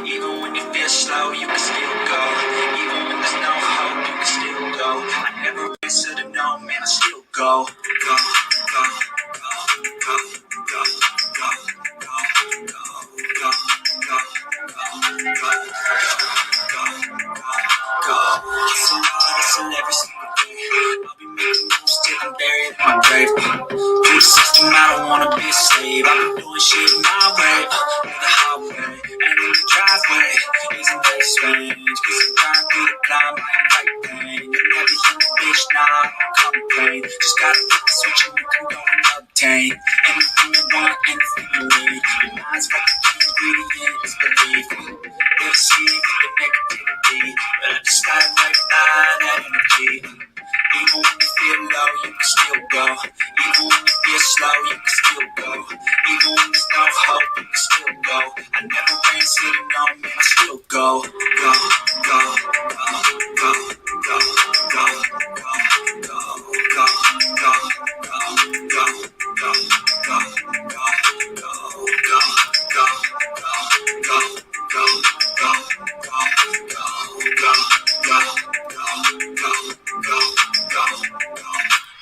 Even when you feel slow, you can still go. Even when there's no hope, you can still go. I never answer to no, man, I still go. Go, go, go, go, go, go, go, go, go, go, go, go. Hustle hard, hustle every single day. I'll be making moves till I'm buried in my grave. Through the system, I don't wanna be a slave. I've been doing shit my way, the highway, and in the driveway. Isn't that strange? Cause I'm trying through the climb, I ain't right pain. You're never human, bitch, nah, I don't complain. Just gotta flip the switch and you can go and obtain anything you want, anything you need. Your mind's got the key ingredient, is belief. We'll see with the negativity, but I just gotta right by that energy. Even when you feel low, you can still go. Even when you feel slow, you can still go. Even when there's no hope, you can still go. I never ran sitting on, man, I still go. Go, go, go, go, go, go, go, go, go, go, go, go, go, go, go,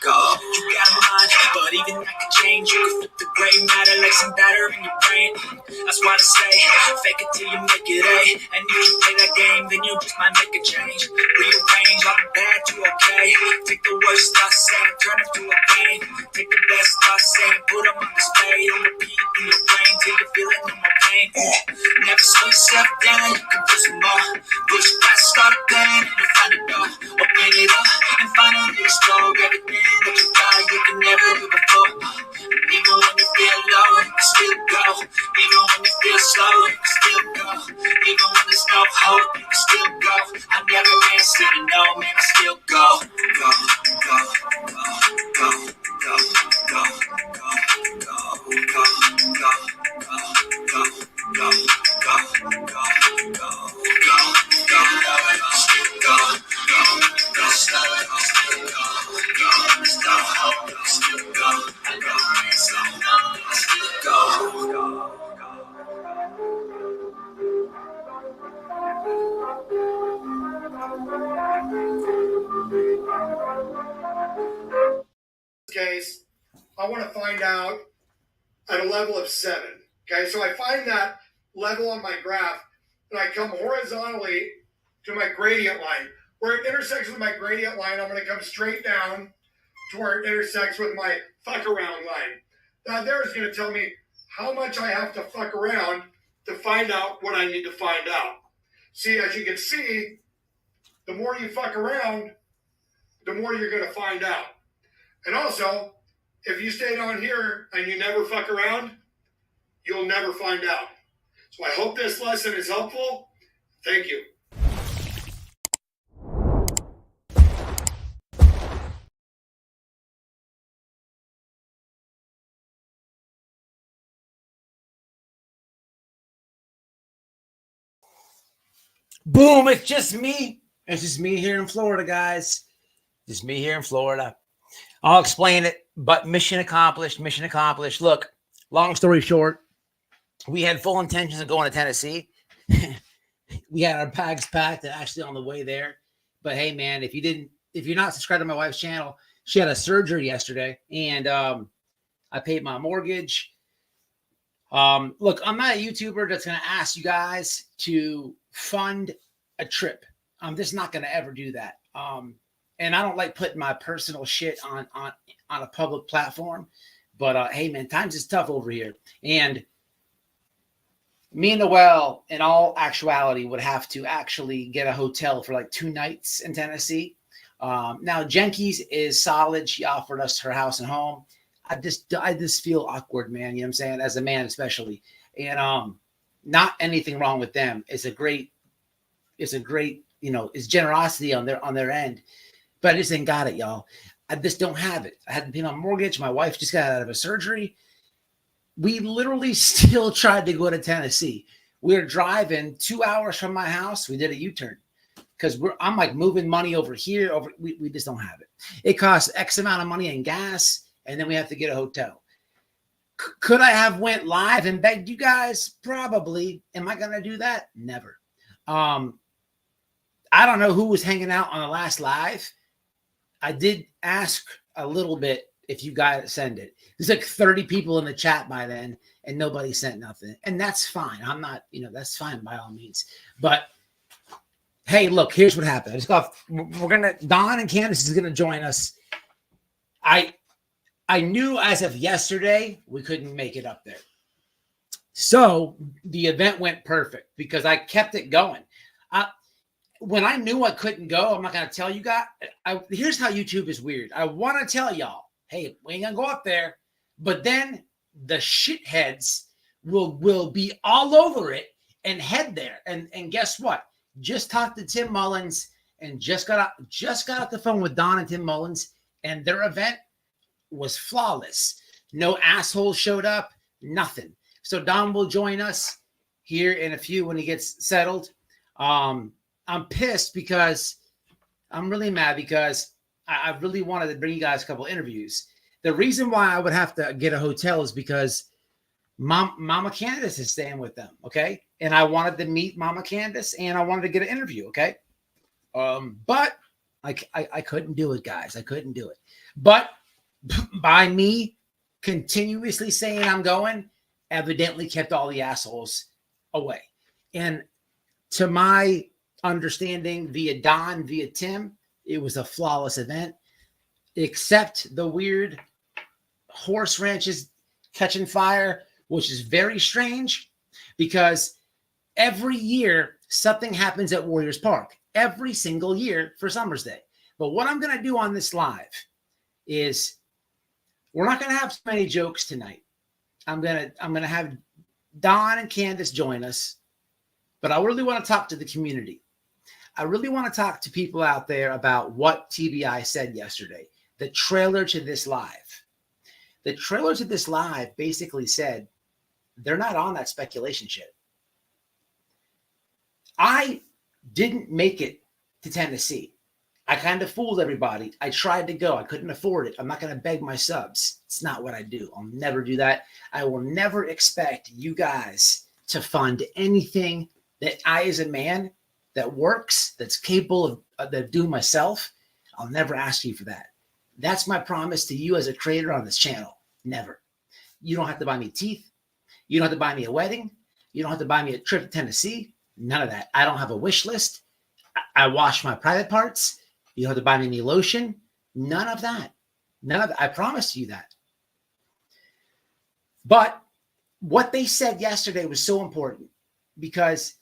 go. You got a mind, but even that could change. You can flip the gray matter like some batter in your brain. That's why I say, fake it till you make it A. And if you play that game, then you just might make a change. Rearrange all the bad to okay. Take the worst thoughts saying, turn them to a game. Take the best thoughts saying, put them on display. On repeat in your brain till you're feeling no more pain. Never slow yourself down, you can do some more. Push past all the pain and you find a door. Open it up and finally explore everything that you thought you could never do before. And even when you feel low, you can still go. Even when you feel slow, you can still go. Even when there's no hope, you can still go. I never answer to no, man, I still go. Go, go, go, go, go, go, go, go, go, go, go, go, go, go, go, go, case, I want to find out at a level of 7. Okay, so I find that level on my graph, and I come horizontally to my gradient line. Where it intersects with my gradient line, I'm going to come straight down to where it intersects with my fuck around line. Now there is going to tell me how much I have to fuck around to find out what I need to find out. See, as you can see, the more you fuck around, the more you're going to find out. And also, if you stay down here and you never fuck around, you'll never find out. So I hope this lesson is helpful. Thank you. Boom, it's just me. It's just me here in Florida, guys. Just me here in Florida. I'll explain it, but mission accomplished, mission accomplished. Look, long story short, we had full intentions of going to Tennessee. We had our bags packed and actually on the way there. But hey, man, if you're not subscribed to my wife's channel, she had a surgery yesterday, and I paid my mortgage. Look, I'm not a YouTuber that's going to ask you guys to fund a trip. I'm just not going to ever do that. And I don't like putting my personal shit on a public platform. But hey, man, times is tough over here. And me and Noelle, in all actuality, would have to actually get a hotel for like 2 nights in Tennessee. Now, Jenkins is solid. She offered us her house and home. I just feel awkward, man. You know what I'm saying? As a man, especially. And not anything wrong with them. It's a great, it's generosity on their end. But I just ain't got it, y'all. I just don't have it. I had to pay my mortgage. My wife just got out of a surgery. We literally still tried to go to Tennessee. We were driving 2 hours from my house. We did a U-turn because I'm like moving money over here. We just don't have it. It costs X amount of money in gas, and then we have to get a hotel. Could I have went live and begged you guys? Probably. Am I going to do that? Never. I don't know who was hanging out on the last live. I did ask a little bit if you guys send it. There's like 30 people in the chat by then, and nobody sent nothing. And that's fine. I'm not, that's fine by all means. But hey, look, here's what happened. Don and Candace is going to join us. I knew as of yesterday we couldn't make it up there. So the event went perfect because I kept it going. When I knew I couldn't go, I'm not going to tell you guys. Here's how YouTube is weird. I want to tell y'all, hey, we ain't going to go up there. But then the shitheads will be all over it and head there. And guess what? Just talked to Tim Mullins and just got off the phone with Don and Tim Mullins, and their event was flawless. No assholes showed up, nothing. So Don will join us here in a few when he gets settled. I'm pissed because I'm really mad because I really wanted to bring you guys a couple interviews. The reason why I would have to get a hotel is because Mama Candace is staying with them, okay? And I wanted to meet Mama Candace and I wanted to get an interview, okay? But I couldn't do it, guys. I couldn't do it. But by me continuously saying I'm going, evidently kept all the assholes away. And to my understanding, via Don, via Tim, it was a flawless event, except the weird horse ranches catching fire, which is very strange because every year something happens at Warriors Park, every single year for Summer's Day. But what I'm going to do on this live is we're not going to have so many jokes tonight. I'm going to have Don and Candace join us, but I really want to talk to the community. I really want to talk to people out there about what TBI said yesterday. The trailer to this live. The trailer to this live basically said they're not on that speculation shit. I didn't make it to Tennessee. I kind of fooled everybody. I tried to go. I couldn't afford it. I'm not going to beg my subs. It's not what I do. I'll never do that. I will never expect you guys to fund anything that I, as a man that works, that's capable of doing myself, I'll never ask you for that. That's my promise to you as a creator on this channel. Never. You don't have to buy me teeth. You don't have to buy me a wedding. You don't have to buy me a trip to Tennessee. None of that. I don't have a wish list. I wash my private parts. You don't have to buy me any lotion. None of that. None of that. I promise you that. But what they said yesterday was so important because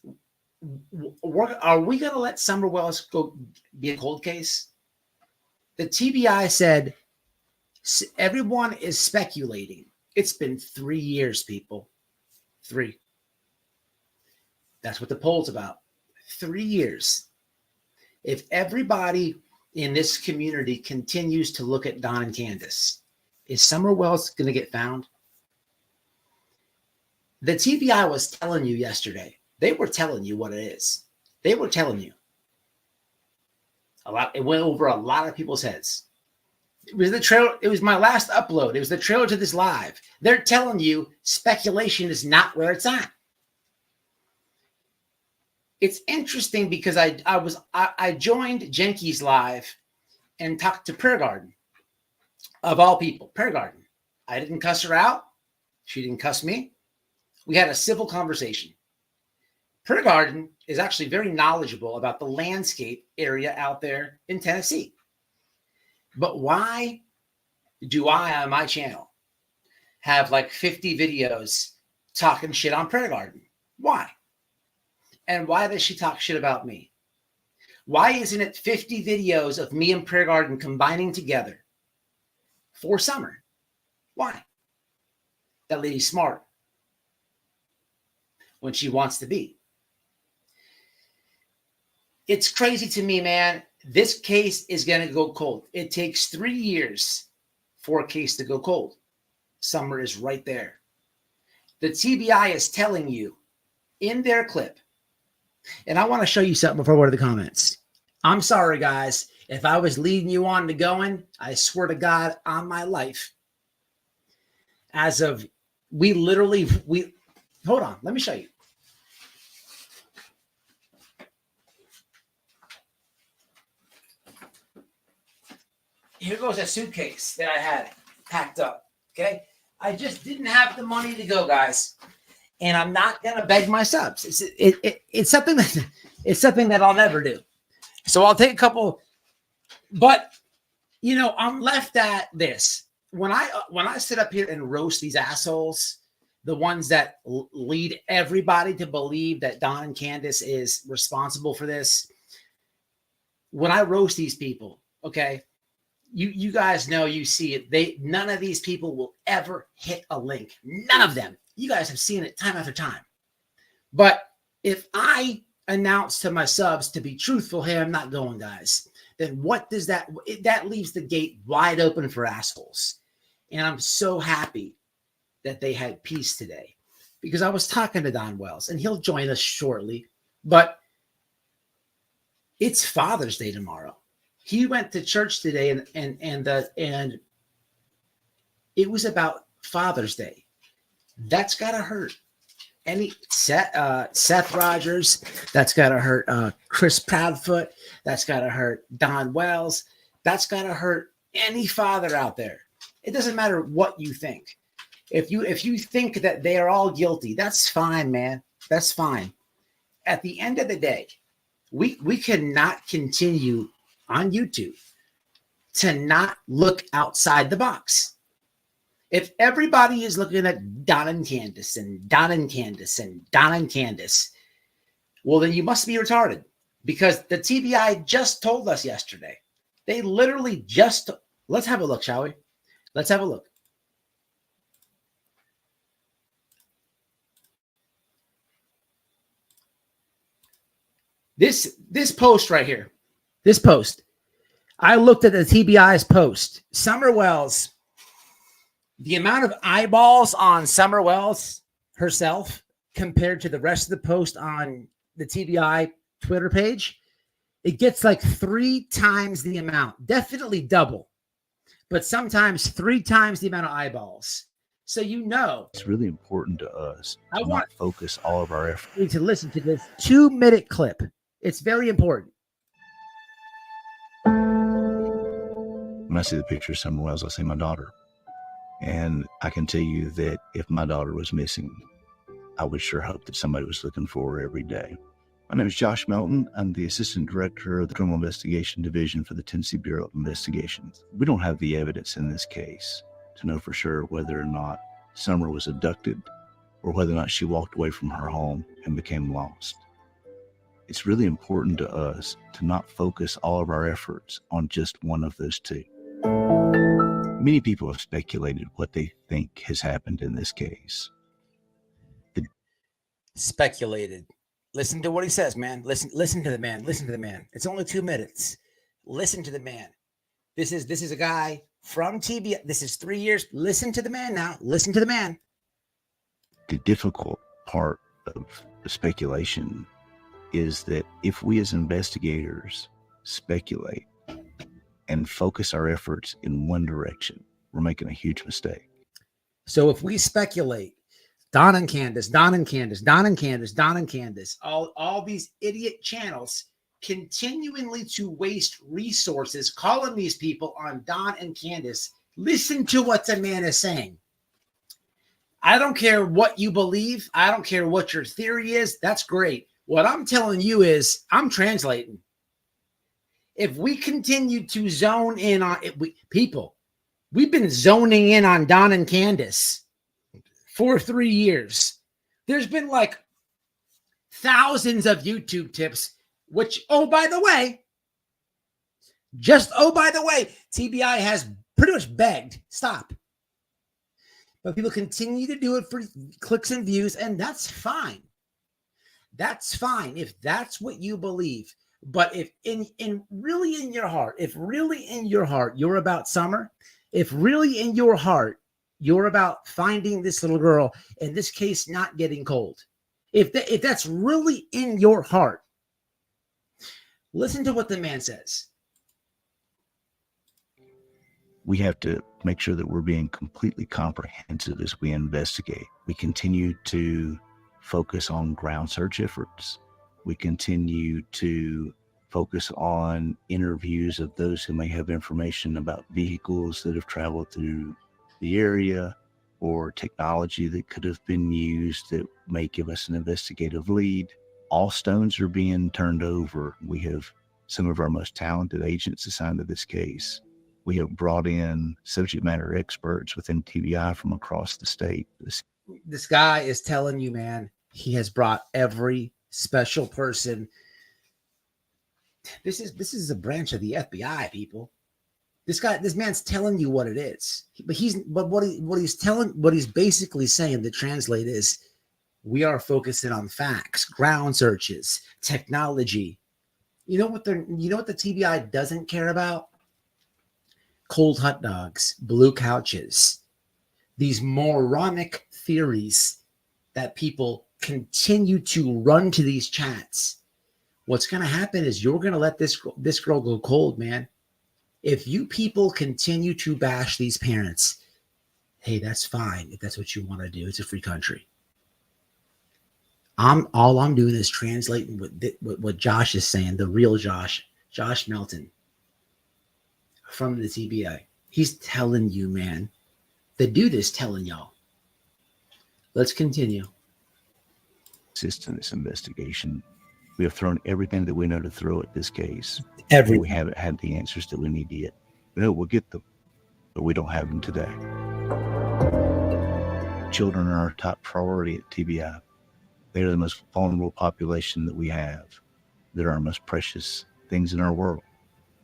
are we going to let Summer Wells go be a cold case? The TBI said everyone is speculating. It's been 3 years, people. 3. That's what the poll's about. 3 years. If everybody in this community continues to look at Don and Candace, is Summer Wells going to get found? The TBI was telling you yesterday. They were telling you what it is. They were telling you. A lot. It went over a lot of people's heads. It was the trailer. It was my last upload. It was the trailer to this live. They're telling you speculation is not where it's at. It's interesting because I joined Jenky's live and talked to Prayer Garden, of all people. Prayer Garden. I didn't cuss her out. She didn't cuss me. We had a civil conversation. Prayer Garden is actually very knowledgeable about the landscape area out there in Tennessee. But why do I, on my channel, have like 50 videos talking shit on Prayer Garden? Why? And why does she talk shit about me? Why isn't it 50 videos of me and Prayer Garden combining together for Summer? Why? That lady's smart when she wants to be. It's crazy to me, man. This case is going to go cold. It takes 3 years for a case to go cold. Summer is right there. The TBI is telling you in their clip, and I want to show you something before I go to the comments. I'm sorry, guys. If I was leading you on to going, I swear to God on my life, as of we literally, hold on, let me show you. Here goes a suitcase that I had packed up. Okay. I just didn't have the money to go, guys. And I'm not going to beg my subs. It's something that I'll never do. So I'll take a couple, but you know, I'm left at this. When I sit up here and roast these assholes, the ones that lead everybody to believe that Don and Candace is responsible for this. When I roast these people, okay, you guys know, you see it. None of these people will ever hit a link. None of them. You guys have seen it time after time. But if I announce to my subs to be truthful, hey, I'm not going, guys, then what does that leaves the gate wide open for assholes. And I'm so happy that they had peace today, because I was talking to Don Wells, and he'll join us shortly, but it's Father's Day tomorrow. He went to church today, and it was about Father's Day. That's gotta hurt. Seth Rogers, that's gotta hurt. Chris Proudfoot, that's gotta hurt. Don Wells, that's gotta hurt any father out there. It doesn't matter what you think. If you think that they are all guilty, that's fine, man. That's fine. At the end of the day, we cannot continue on YouTube to not look outside the box. If everybody is looking at Don and Candace and Don and Candace and Don and Candace, well, then you must be retarded, because the TBI just told us yesterday. They literally just, let's have a look, shall we? Let's have a look. This post right here, this post, I looked at the TBI's post. Summer Wells, the amount of eyeballs on Summer Wells herself compared to the rest of the post on the TBI Twitter page, it gets like 3 times the amount, definitely double, but sometimes 3 times the amount of eyeballs. So you know, it's really important to us I to want not focus all of our effort. to listen to this 2-minute clip. It's very important. When I see the picture of Summer Wells, I see my daughter. And I can tell you that if my daughter was missing, I would sure hope that somebody was looking for her every day. My name is Josh Melton. I'm the Assistant Director of the Criminal Investigation Division for the Tennessee Bureau of Investigations. We don't have the evidence in this case to know for sure whether or not Summer was abducted or whether or not she walked away from her home and became lost. It's really important to us to not focus all of our efforts on just one of those two. Many people have speculated what they think has happened in this case. Speculated. Listen to what he says, man. Listen to the man. Listen to the man. It's only 2 minutes. Listen to the man. This is a guy from TBI. This is 3 years. Listen to the man now. Listen to the man. The difficult part of the speculation is that if we as investigators speculate and focus our efforts in one direction, we're making a huge mistake. So if we speculate, Don and Candace, Don and Candace, Don and Candace, Don and Candace, all these idiot channels continually to waste resources calling these people on Don and Candace. Listen to what the man is saying. I don't care what you believe. I don't care what your theory is. That's great. What I'm telling you is I'm translating. If we continue to zone in on it, we've been zoning in on Don and Candace for 3 years. There's been like thousands of YouTube tips, which, by the way, TBI has pretty much begged, stop. But people continue to do it for clicks and views, and that's fine. That's fine if that's what you believe. But if really in your heart you're about Summer, if really in your heart you're about finding this little girl, in this case not getting cold, if that's really in your heart, listen to what the man says. We have to make sure that we're being completely comprehensive as we investigate. We continue to focus on ground search efforts. We continue to focus on interviews of those who may have information about vehicles that have traveled through the area or technology that could have been used that may give us an investigative lead. All stones are being turned over. We have some of our most talented agents assigned to this case. We have brought in subject matter experts within TBI from across the state. This guy is telling you, man, he has brought every special person. This is a branch of the FBI, people. This man's telling you what it is. But what he's basically saying to translate is, we are focusing on facts, ground searches, technology. You know what the TBI doesn't care about? Cold hot dogs, blue couches, these moronic theories that people continue to run to these chats. What's going to happen is you're going to let this girl go cold, man. If you people continue to bash these parents, hey, that's fine. If that's what you want to do, it's a free country. All I'm doing is translating what Josh is saying, the real Josh Melton from the TBI. He's telling you, man. The dude is telling y'all. Let's continue. Assist in this investigation. We have thrown everything that we know to throw at this case. We haven't had the answers that we need yet. No, we'll get them, but we don't have them today. Children are our top priority at TBI. They are the most vulnerable population that we have. They're our most precious things in our world.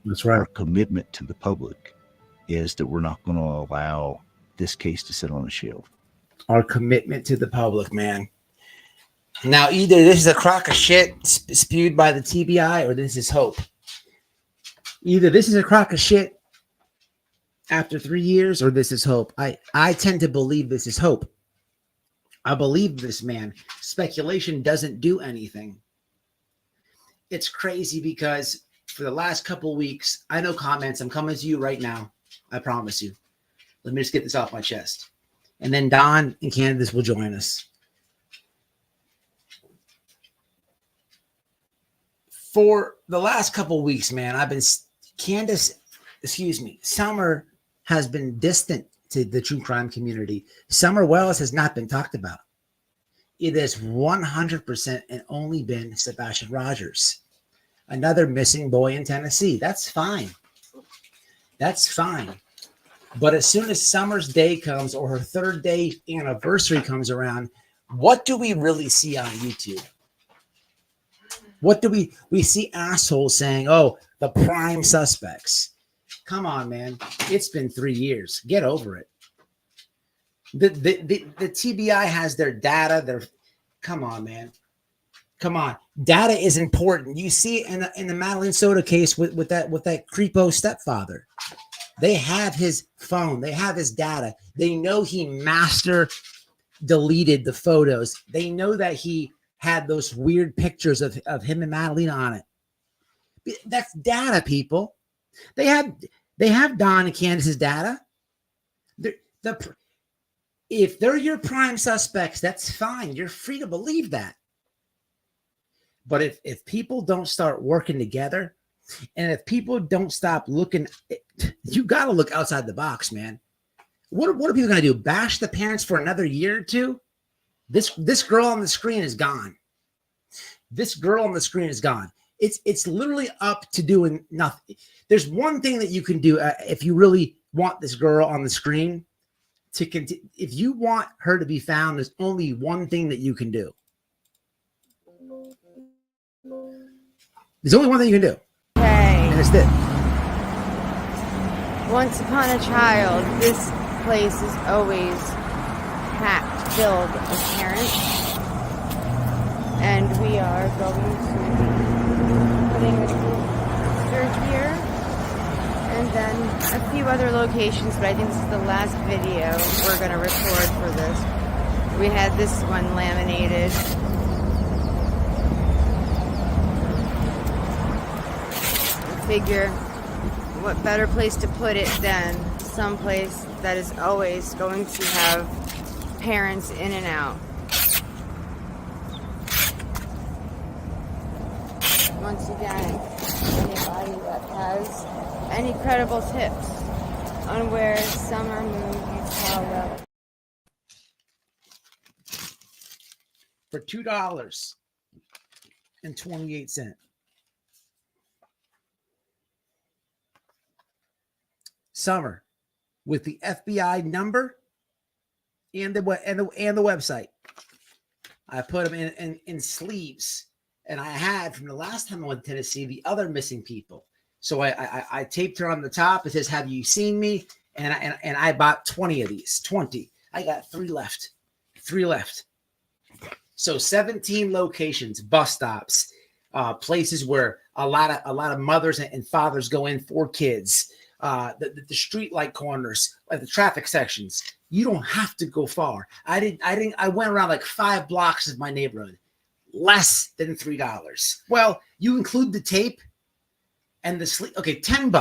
That's right. Our commitment to the public is that we're not going to allow this case to sit on a shelf. Our commitment to the public, man. Now, either this is a crock of shit spewed by the TBI or this is hope. Either this is a crock of shit after 3 years or this is hope. I tend to believe this is hope. I believe this, man. Speculation doesn't do anything. It's crazy because for the last couple weeks, I know comments. I'm coming to you right now. I promise you. Let me just get this off my chest. And then Don and Candace will join us. For the last couple weeks, man, Summer has been distant to the true crime community. Summer Wells has not been talked about. It has 100% and only been Sebastian Rogers, another missing boy in Tennessee. That's fine. That's fine. But as soon as Summer's day comes or her third day anniversary comes around, what do we really see on YouTube? What do we see assholes saying, oh, the prime suspects. Come on, man. It's been 3 years. Get over it. The TBI has their data. Come on, man. Come on. Data is important. You see it in the Madeline Soda case with that creepo stepfather. They have his phone. They have his data. They know he master deleted the photos. They know that he had those weird pictures of him and Madeline on it. That's data, people. They have Don and Candace's data. If they're your prime suspects, that's fine. You're free to believe that. But if people don't start working together, and if people don't stop looking, you got to look outside the box, man. What are people going to do? Bash the parents for another year or two? This girl on the screen is gone. This girl on the screen is gone. It's literally up to doing nothing. There's one thing that you can do if you really want this girl on the screen to continue. If you want her to be found, there's only one thing that you can do. There's only one thing you can do. Okay. And it's this. Once upon a child, this place is always packed, filled with parents. And we are going to be putting a poster here. And then a few other locations, but I think this is the last video we're going to record for this. We had this one laminated. I figure what better place to put it than someplace that is always going to have parents in and out. Once again, anybody that has any credible tips on where Summer moved Utah Road. For $2.28. Summer with the FBI number and the website. I put them in sleeves, and I had from the last time I went to Tennessee the other missing people. So I taped her on the top. It says, "Have you seen me?" And I bought 20 of these. 20. I got 3 left. 3 left. So 17 locations, bus stops, places where a lot of mothers and fathers go in for kids. The street light corners, like the traffic sections. You don't have to go far. I went around like 5 blocks of my neighborhood. Less than $3. Well, you include the tape and the sleep. Okay, $10.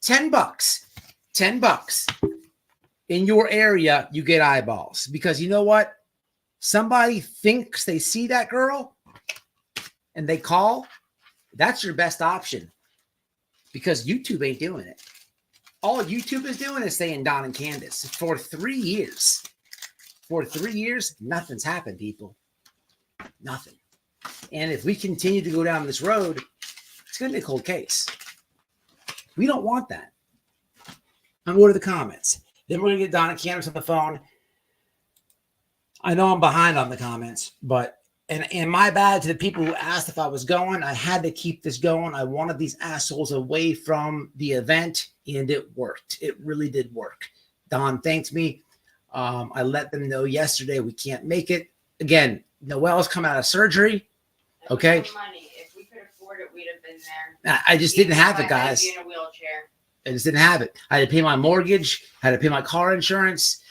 $10 in your area, you get eyeballs, because you know what? Somebody thinks they see that girl and they call. That's your best option, because YouTube ain't doing it. All YouTube is doing is saying Don and Candace for 3 years. For 3 years, nothing's happened, people. Nothing. And if we continue to go down this road, it's going to be a cold case. We don't want that. I'm going to the comments. Then we're going to get Don and Candace on the phone. I know I'm behind on the comments, but and my bad to the people who asked if I was going. I had to keep this going. I wanted these assholes away from the event, and it worked. It really did work. Don thanked me. I let them know yesterday we can't make it. Again, Noelle's come out of surgery. Okay. Money. If we could afford it, we'd have been there. I just didn't have it, guys. In a wheelchair. I just didn't have it. I had to pay my mortgage. I had to pay my car insurance.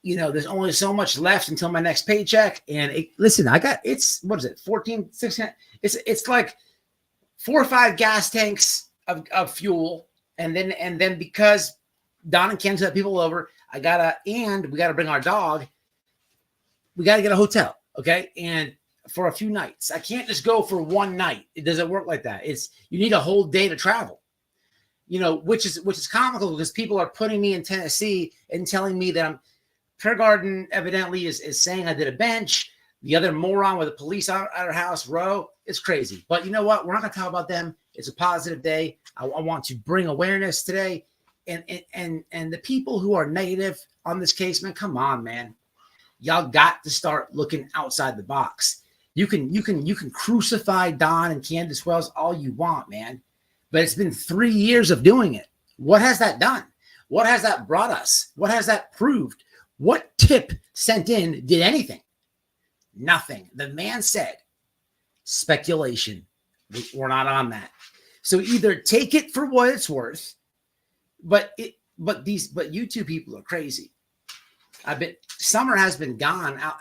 You know, there's only so much left until my next paycheck. And listen, what is it? 14, 16. It's like 4 or 5 gas tanks of fuel. And then because Don and Ken have people over, we gotta bring our dog. We gotta get a hotel. Okay. And for a few nights, I can't just go for one night. It doesn't work like that. You need a whole day to travel, you know, which is comical, because people are putting me in Tennessee and telling me that Prayer Garden evidently is saying I did a bench. The other moron with the police at our house, Roe, it's crazy. But you know what? We're not going to talk about them. It's a positive day. I want to bring awareness today. And the people who are negative on this case, man, come on, man. Y'all got to start looking outside the box. You can crucify Don and Candace Wells all you want, man. But it's been 3 years of doing it. What has that done? What has that brought us? What has that proved? What tip sent in did anything? Nothing. The man said, speculation. We're not on that. So either take it for what it's worth, but you two people are crazy. Summer has been gone out.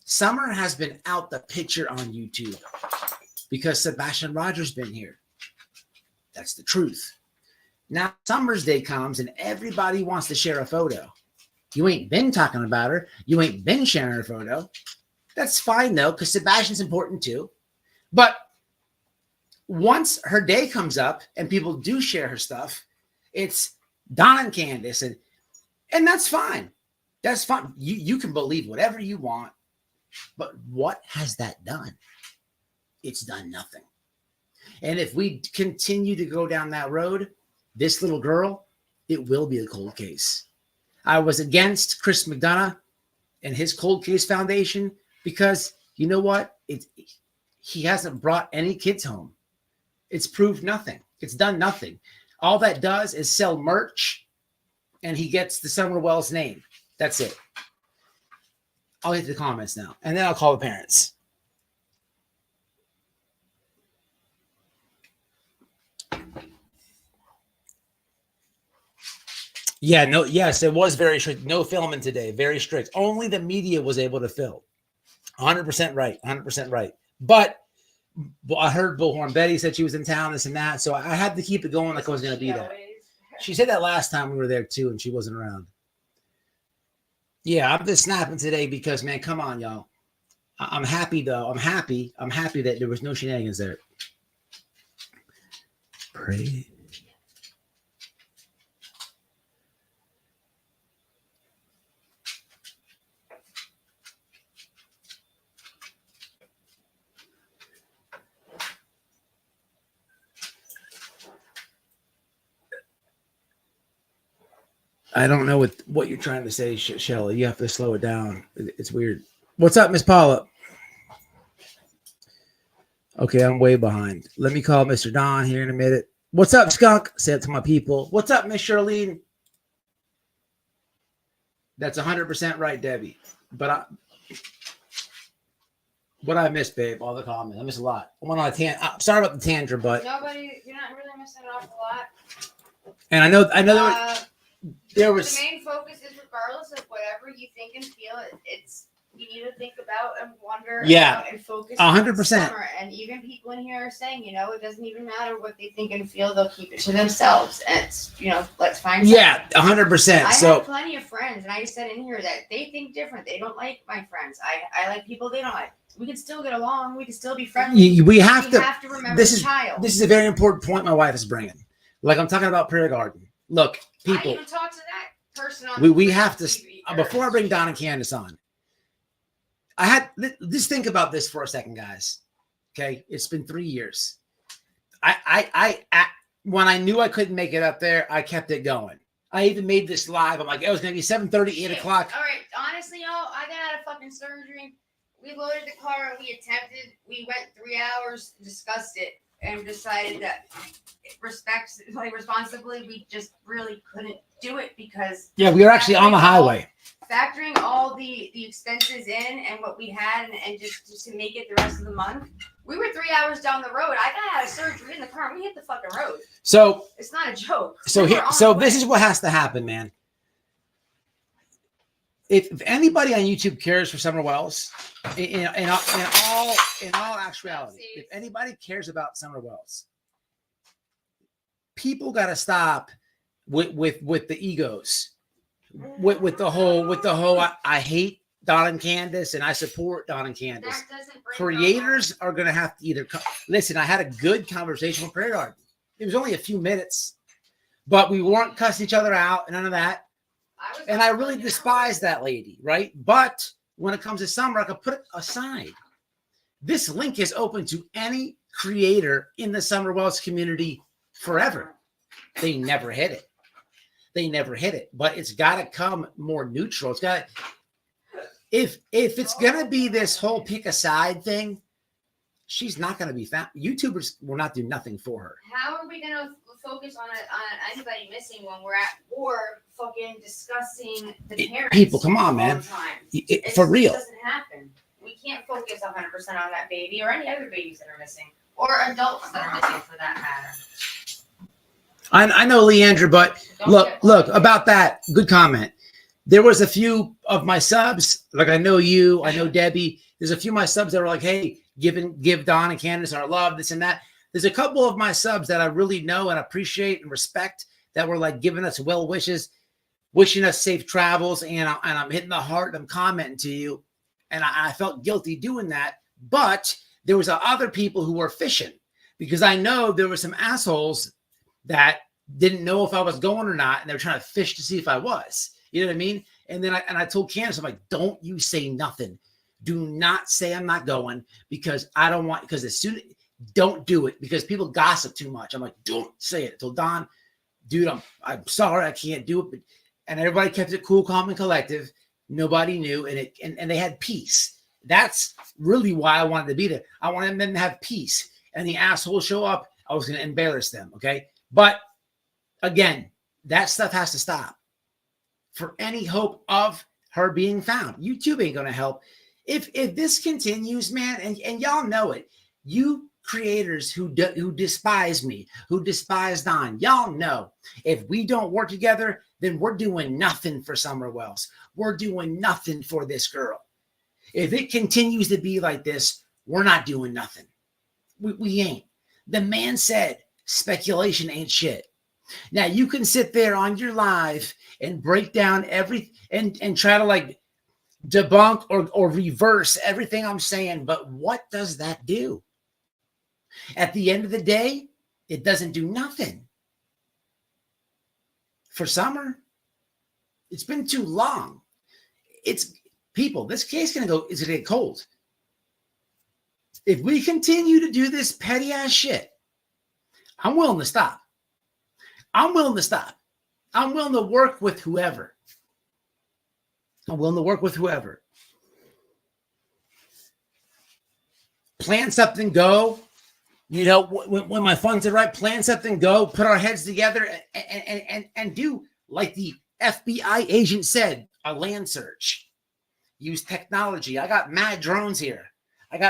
Summer has been out the picture on YouTube because Sebastian Rogers been here. That's the truth. Now Summer's Day comes and everybody wants to share a photo. You ain't been talking about her. You ain't been sharing her photo. That's fine, though, because Sebastian's important, too. But once her day comes up and people do share her stuff, it's Don and Candace. And that's fine. That's fine. You can believe whatever you want. But what has that done? It's done nothing. And if we continue to go down that road, this little girl, it will be a cold case. I was against Chris McDonough and his cold case foundation because you know what? He hasn't brought any kids home. It's proved nothing. It's done nothing. All that does is sell merch, and he gets the Summer Wells name. That's it. I'll get to the comments now, and then I'll call the parents. Yeah, no, yes, it was very strict. No filming today. Very strict. Only the media was able to film. 100% right. 100% right. But I heard Bullhorn Betty said she was in town, this and that. So I had to keep it going like I was going to be there. She said that last time we were there too, and she wasn't around. Yeah, I'm just snapping today because, man, come on, y'all. I'm happy though. I'm happy that there was no shenanigans there. Pray. I don't know what you're trying to say, Shelly. You have to slow it down. It's weird. What's up, Miss Paula? Okay, I'm way behind. Let me call Mr. Don here in a minute. What's up, Skunk? Say it to my people. What's up, Miss Charlene? That's 100% right, Debbie. But what I missed, babe, all the comments. I missed a lot. I went on a sorry about the tantrum, but you're not really missing an awful lot. And I know there was the main focus is regardless of whatever you think and feel, it's you need to think about and wonder about and focus 100%. And even people in here are saying, it doesn't even matter what they think and feel, they'll keep it to themselves. And it's, let's find 100%. I So have plenty of friends, and I said in here that they think different. They don't like my friends. I like people they don't like. We can still get along. We can still be friendly. we have to remember this the is child. This is a very important point my wife is bringing. Like I'm talking about Prayer Garden. Look, people. I even talked to that person on we have to before I bring Don and Candace on. I had just think about this for a second, guys. Okay, it's been 3 years. I when I knew I couldn't make it up there, I kept it going. I even made this live. I'm like, it was gonna be 7:30, 8 o'clock. All right, honestly, y'all, I got out of fucking surgery. We loaded the car and we went 3 hours, discussed it, and decided that responsibly, we just really couldn't do it because we were actually on the highway. Factoring all the expenses in and what we had and just to make it the rest of the month, we were 3 hours down the road. I got out of surgery in the car and we hit the fucking road. So it's not a joke. So this is what has to happen, man. If anybody on YouTube cares for Summer Wells, in all actuality, if anybody cares about Summer Wells, people got to stop with the egos, with the whole. I hate Don and Candace, and I support Don and Candace. Creators are gonna have to either listen. I had a good conversation with Prayer Garden. It was only a few minutes, but we weren't cussing each other out and none of that. And I really despise that lady, right? But when it comes to Summer, I can put it aside. This link is open to any creator in the Summer Wells community forever. They never hit it. But it's got to come more neutral. It's got if it's going to be this whole pick a side thing, she's not going to be found. YouTubers will not do nothing for her. How are we going to focus on anybody missing when we're at war fucking discussing the parents? People, come on, man. For real. It doesn't happen. We can't focus 100% on that baby or any other babies that are missing or adults that are missing for that matter. I know, Leandra, but look about that. Good comment. There was a few of my subs, like I know you, I know Debbie. There's a few of my subs that were like, hey, give Don and Candace our love, this and that. There's a couple of my subs that I really know and appreciate and respect that were like giving us well wishes, wishing us safe travels, and I'm hitting the heart and I'm commenting to you. And I felt guilty doing that. But there was other people who were fishing because I know there were some assholes that didn't know if I was going or not, and they were trying to fish to see if I was. You know what I mean? And then I told Candace, I'm like, don't you say nothing. Do not say I'm not going because I don't want, because as soon, don't do it because people gossip too much. I'm like, don't say it. I told Don, dude, I'm sorry, I can't do it. And everybody kept it cool, calm, and collective. Nobody knew, and they had peace. That's really why I wanted to be there. I wanted them to have peace. And the assholes show up, I was going to embarrass them, okay? But again, that stuff has to stop. For any hope of her being found, YouTube ain't going to help. If this continues, man, and y'all know it, you creators who despise me, who despise Don, y'all know if we don't work together, then we're doing nothing for Summer Wells. We're doing nothing for this girl. If it continues to be like this, we're not doing nothing. We ain't. The man said speculation ain't shit. Now you can sit there on your live and break down and try to like debunk or reverse everything I'm saying, but what does that do? At the end of the day, it doesn't do nothing. For summer, it's been too long. It's people, this case is gonna get cold. If we continue to do this petty ass shit, I'm willing to stop. I'm willing to work with whoever. Plan something, go. You know, when my funds are right, plan something, go. Put our heads together and do like the FBI agent said, a land search. Use technology. I got mad drones here. Like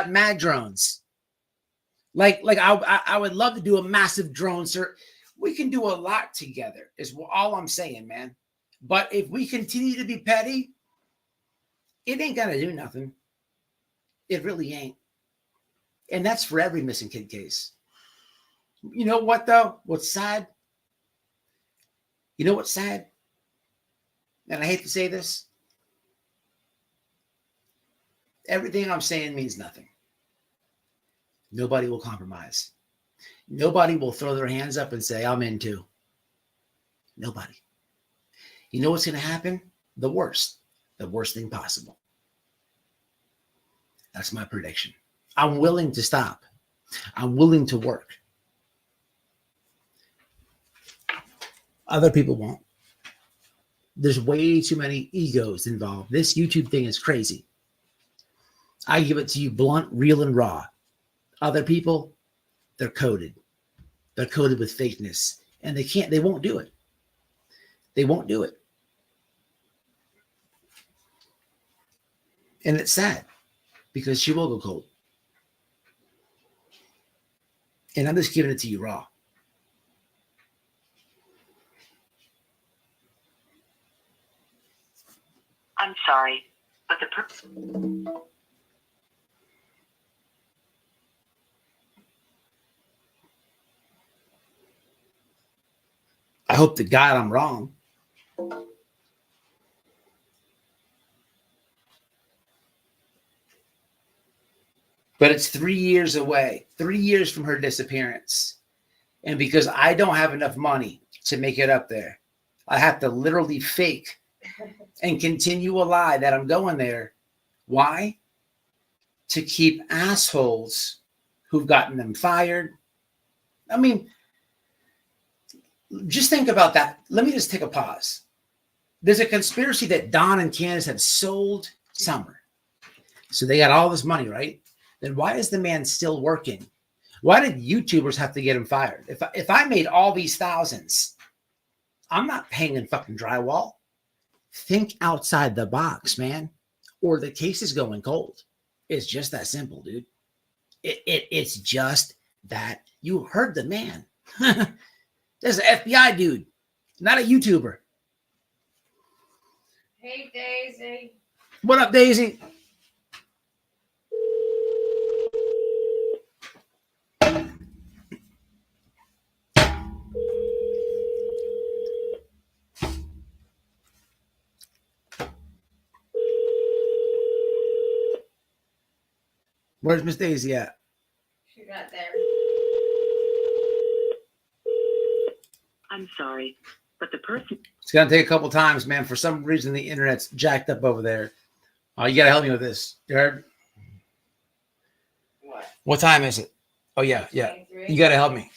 I would love to do a massive drone search. We can do a lot together is all I'm saying, man. But if we continue to be petty, it ain't gonna do nothing. It really ain't. And that's for every missing kid case. You know what, though? What's sad? You know what's sad? And I hate to say this. Everything I'm saying means nothing. Nobody will compromise. Nobody will throw their hands up and say, I'm in too. Nobody. You know what's going to happen? The worst thing possible. That's my prediction. I'm willing to stop. I'm willing to work. Other people won't. There's way too many egos involved. This YouTube thing is crazy. I give it to you blunt, real, and raw. Other people, they're coded. They're coded with fakeness. And they won't do it. They won't do it. And it's sad because she will go cold. And I'm just giving it to you raw. I'm sorry, but the I hope to God I'm wrong. But it's 3 years away, 3 years from her disappearance. And because I don't have enough money to make it up there, I have to literally fake and continue a lie that I'm going there. Why? To keep assholes who've gotten them fired. I mean, just think about that. Let me just take a pause. There's a conspiracy that Don and Candace have sold Summer. So they got all this money, right? Then why is the man still working? Why did YouTubers have to get him fired? If I made all these thousands, I'm not paying in fucking drywall. Think outside the box, man, or the case is going cold. It's just that simple, dude. It's just that. You heard the man. There's an FBI dude, not a YouTuber. Hey, Daisy. What up, Daisy? Where's Miss Daisy at? She got there. I'm sorry, but the person. It's gonna take a couple times, man. For some reason, the internet's jacked up over there. Oh, you gotta help me with this. You heard? What time is it? Oh yeah. You gotta help me.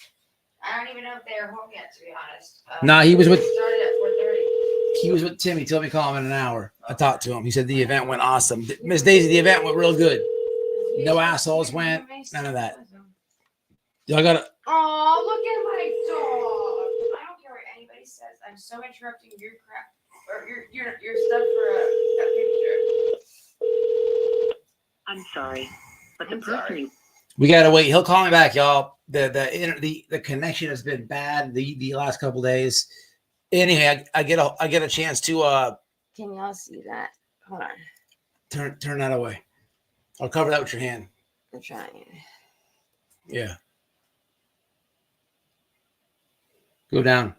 I don't even know if they're home yet, to be honest. Nah, he was with. Started at 4:30. He was with Tim. He told me call him in an hour. I talked to him. He said the event went awesome. Miss Daisy, the event went real good. No assholes went. None of that. Y'all gotta. Oh, look at my dog. I don't care what anybody says. I'm so interrupting your crap or your stuff for a picture. I'm sorry, but the person. We gotta wait. He'll call me back, y'all. The connection has been bad the last couple days. Anyway, I get a chance to Can y'all see that? Hold on. turn that away. I'll cover that with your hand. I'm trying. Yeah. Go down.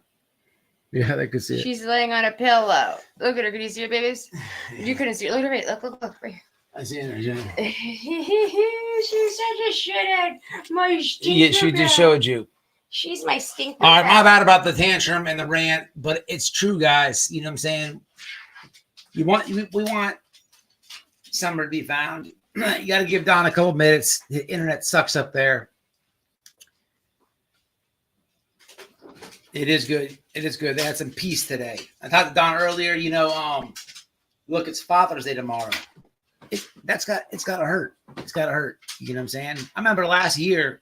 Yeah, they could see it. She's laying on a pillow. Look at her. Can you see her, babies? You couldn't see her. Look at her. Look right here. I see her. Yeah. She's such a shithead. My stinker. Yeah, she just showed you. She's my stinker. All right, my bad about the tantrum and the rant, but it's true, guys. You know what I'm saying? We want Summer to be found. You got to give Don a couple minutes. The internet sucks up there. It is good. It is good. They had some peace today. I talked to Don earlier. You know, look, it's Father's Day tomorrow. It's got to hurt. It's got to hurt. You know what I'm saying? I remember last year.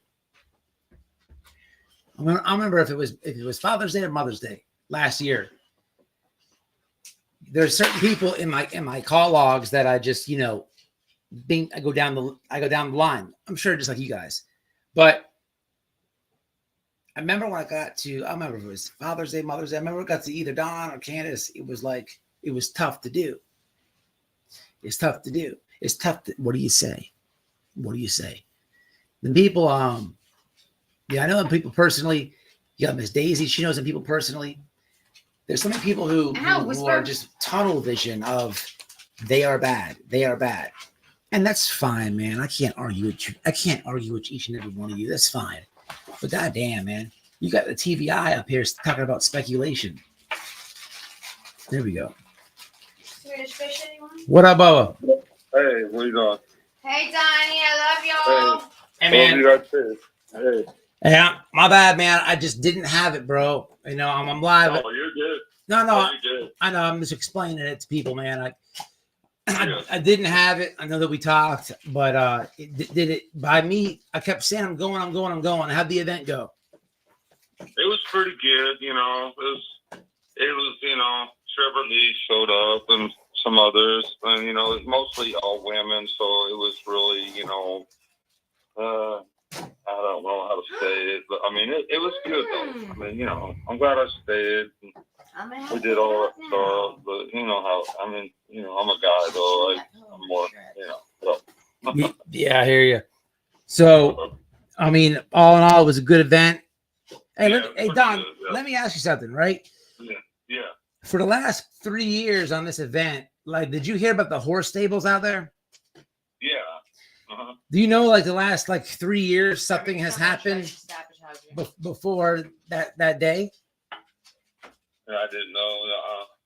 I remember if it was Father's Day or Mother's Day last year. There's certain people in my call logs that I just, you know, I go down the line. I'm sure just like you guys, but I remember when I remember if it was Father's Day, Mother's Day. I remember it got to either Don or Candace. It was tough to do. It's tough to do. It's tough. What do you say? What do you say? The people, yeah, I know them people personally. You got Miss Daisy. She knows them people personally. There's so many people who are just tunnel vision of they are bad. They are bad. And that's fine, man. I can't argue with you. I can't argue with each and every one of you. That's fine. But goddamn, man, you got the TBI up here talking about speculation. There we go. What up, Bubba? Hey, what you doing? Hey, Donnie, I love y'all. Hey, man. Hey. Hey, my bad, man. I just didn't have it, bro. You know, I'm live. Oh, you're good. No, Oh, you're good. I know. I'm just explaining it to people, man. I didn't have it. I know that we talked, but did it by me. I kept saying, I'm going. How'd the event go? It was pretty good, you know. It was, you know, Trevor Lee showed up and some others, and you know, it was mostly all women, so it was really, you know, I don't know how to say it, but I mean, it was good though. I mean, you know, I'm glad I stayed. We did all that stuff, but you know how, I mean, you know, I'm a guy though, like, I'm more, you know, so. Yeah, I hear you. So, I mean, all in all, it was a good event. Hey, Yeah, hey, Don, good, yeah. let me ask you something, right? Yeah. For the last 3 years on this event, like, did you hear about the horse stables out there? Yeah. Uh-huh. Do you know, like, the last, 3 years, something has happened before that day? Yeah, I didn't know.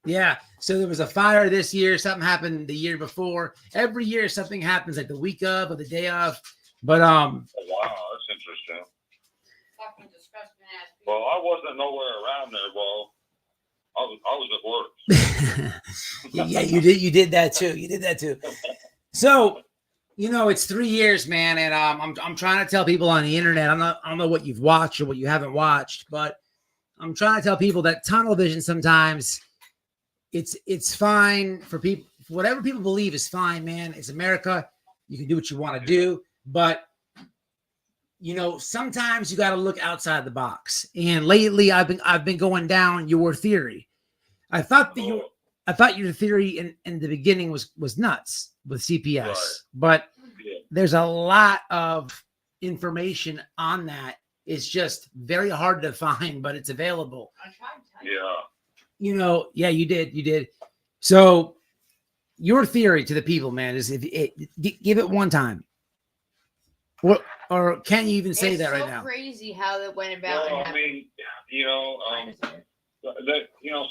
Yeah. So there was a fire this year. Something happened the year before. Every year something happens, like the week of or the day of. But Oh, wow, that's interesting. Well, I wasn't nowhere around there. Well, I was at work. yeah, you did that too. So, you know, it's 3 years, man, and I'm trying to tell people on the internet. I don't know what you've watched or what you haven't watched, but I'm trying to tell people that tunnel vision sometimes it's fine for people. Whatever people believe is fine, man. It's America. You can do what you want to do, but you know, sometimes you got to look outside the box. And lately, I've been going down your theory. I thought your theory in the beginning was nuts with CPS, Right. but Yeah. there's a lot of information on that. It's just very hard to find, but it's available. Yeah. You know, yeah, you did. So your theory to the people, man, is give it one time. Or can you even say that right now? It's so crazy how that went about. Well, I mean, you know,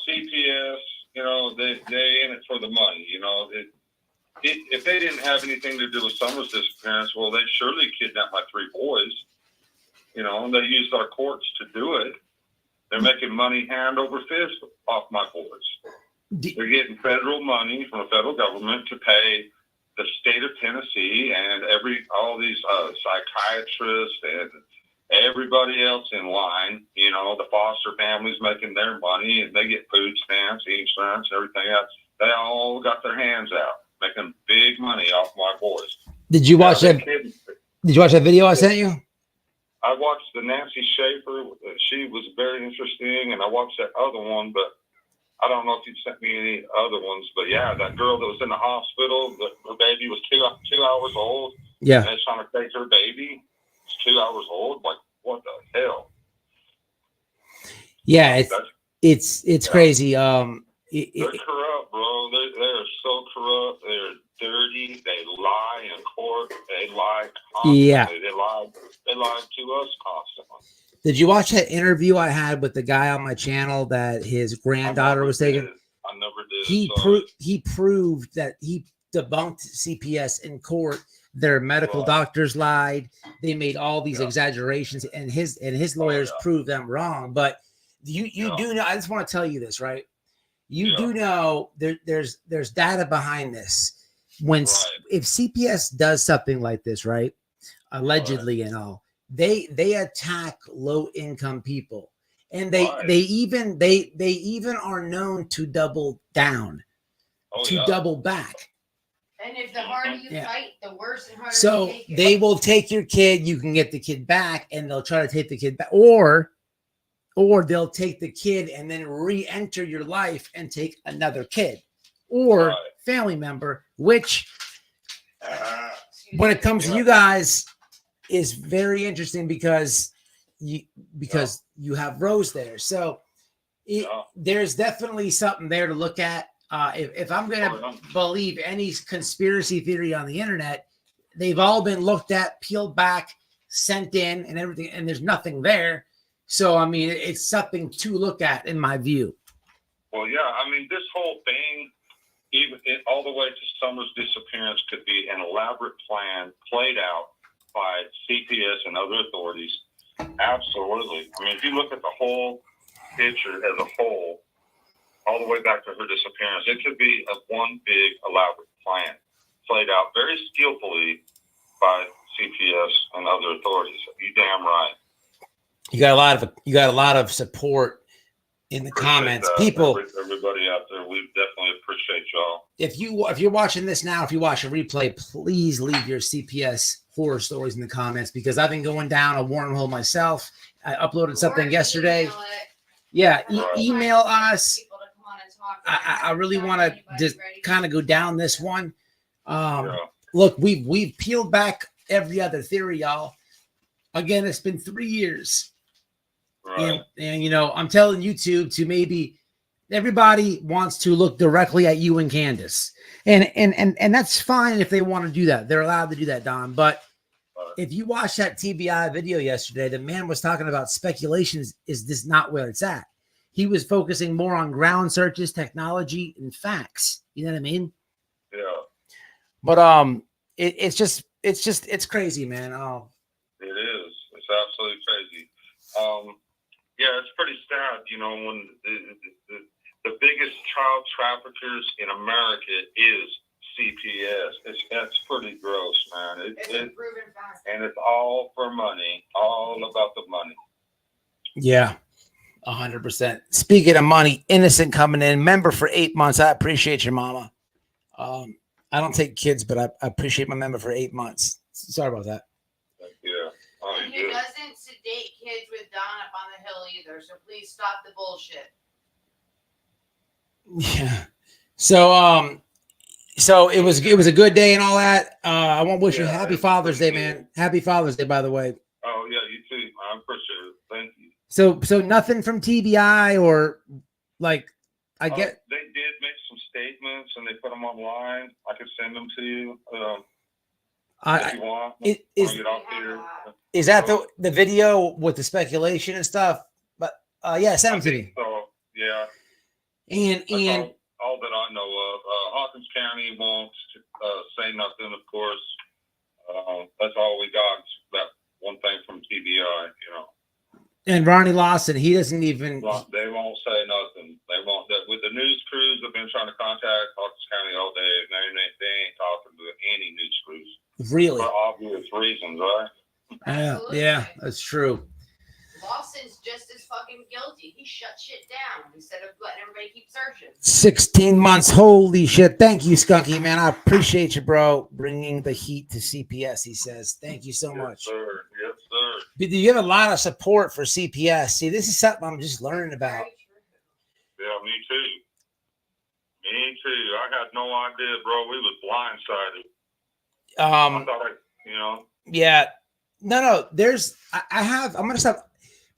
CPS, you know, they in it for the money. You know, if they didn't have anything to do with Summer's disappearance, well, they surely kidnapped my 3 boys. You know, and they used our courts to do it. They're making money hand over fist off my boys. They're getting federal money from the federal government to pay the state of Tennessee and all these psychiatrists and everybody else in line. You know, the foster families making their money, and they get food stamps, insurance, everything else. They all got their hands out, making big money off my boys. Did you watch that? Did you watch that video I sent you? I watched the Nancy Schaefer. She was very interesting, and I watched that other one, but I don't know if you sent me any other ones. But yeah, that girl that was in the hospital, her baby was 2 hours old. Yeah. And they're trying to take her baby. It's 2 hours old. Like, what the hell? Yeah, It's crazy. They're corrupt, bro. They're so corrupt. They're dirty. They lie in court. They lie constantly. Yeah. They lie to us constantly. Did you watch that interview I had with the guy on my channel that his granddaughter was taking? I never did. He proved that he debunked CPS in court. Their medical doctors lied. They made all these exaggerations, and his lawyers proved them wrong. But you do know. I just want to tell you this, right? You do know there's data behind this. When if CPS does something like this, right? Allegedly and all, they attack low income people, and they even are known to double down, double back. And if the harder you fight, the worse and harder. So they will take your kid. You can get the kid back, and they'll try to take the kid back, or they'll take the kid and then re-enter your life and take another kid or family member, which when it comes to you guys is very interesting because you have Rose there. So there's definitely something there to look at. If I'm going to believe any conspiracy theory on the internet, they've all been looked at, peeled back, sent in, and everything, and there's nothing there. So, I mean, it's something to look at in my view. Well, yeah, I mean, this whole thing, all the way to Summer's disappearance, could be an elaborate plan played out by CPS and other authorities. Absolutely. I mean, if you look at the whole picture as a whole, all the way back to her disappearance, it could be one big elaborate plan played out very skillfully by CPS and other authorities. You damn right. You got a lot of support in the comments. That. People, everybody out there, we definitely appreciate y'all. If you're watching this now, if you watch a replay, please leave your CPS horror stories in the comments, because I've been going down a wormhole myself. I uploaded something yesterday. Email us. I really want to just kind of go down this one. Look, we've peeled back every other theory, y'all. Again, it's been 3 years. Right. And you know, I'm telling YouTube to maybe everybody wants to look directly at you and Candace. And that's fine if they want to do that. They're allowed to do that, Don. But if you watch that TBI video yesterday, the man was talking about speculations. Is this not where it's at? He was focusing more on ground searches, technology, and facts. You know what I mean? Yeah. But it's crazy, man. It is. It's absolutely crazy. Yeah, it's pretty sad. You know, when the biggest child traffickers in America is CPS. That's pretty gross, man. It's a proven fact. And it's all for money. All about the money. Yeah. 100%. Speaking of money, Innocent coming in, member for 8 months. I appreciate your mama. I don't take kids, but I appreciate my member for 8 months. Sorry about that. Yeah. And he doesn't sedate kids with Don up on the hill either. So please stop the bullshit. Yeah. So it was a good day and all that. I want to wish you happy Father's Day, man. Happy Father's Day, by the way. Oh yeah, you too. I appreciate it. Thank you. So nothing from TBI or like I get. They did make some statements and they put them online. I could send them to you if you want. Is that the video with the speculation and stuff? But yeah, send them to me. So yeah. And all that I know of, Hawkins County won't say nothing. Of course, that's all we got. That one thing from TBI, you know. And Ronnie Lawson, he doesn't even. They won't say nothing. They won't. With the news crews, I've been trying to contact Hawkins County all day. They ain't talking to any news crews. Really? For obvious reasons, right? Yeah, that's true. Lawson's just as fucking guilty. He shut shit down instead of letting everybody keep searching. 16 months. Holy shit. Thank you, Skunky, man. I appreciate you, bro. Bringing the heat to CPS, he says. Thank you so much. Sir. Yes, sir. But you have a lot of support for CPS. See, this is something I'm just learning about. Yeah, me too. Me too. I had no idea, bro. We was blindsided. I thought you know. Yeah. No, I'm going to stop.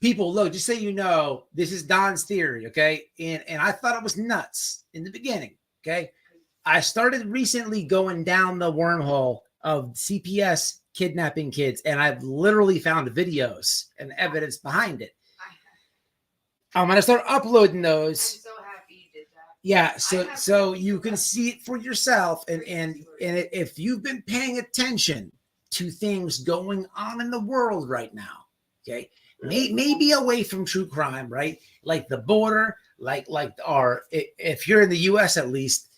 people, look, just so you know, this is Don's theory, okay? And I thought it was nuts in the beginning, okay? I started recently going down the wormhole of CPS kidnapping kids, and I've literally found videos and evidence behind it. I'm gonna start uploading those. I'm so happy you did that. Yeah, so you can see it for yourself, and if you've been paying attention to things going on in the world right now, okay, maybe away from true crime, right? Like the border, like our, if you're in the U.S. at least,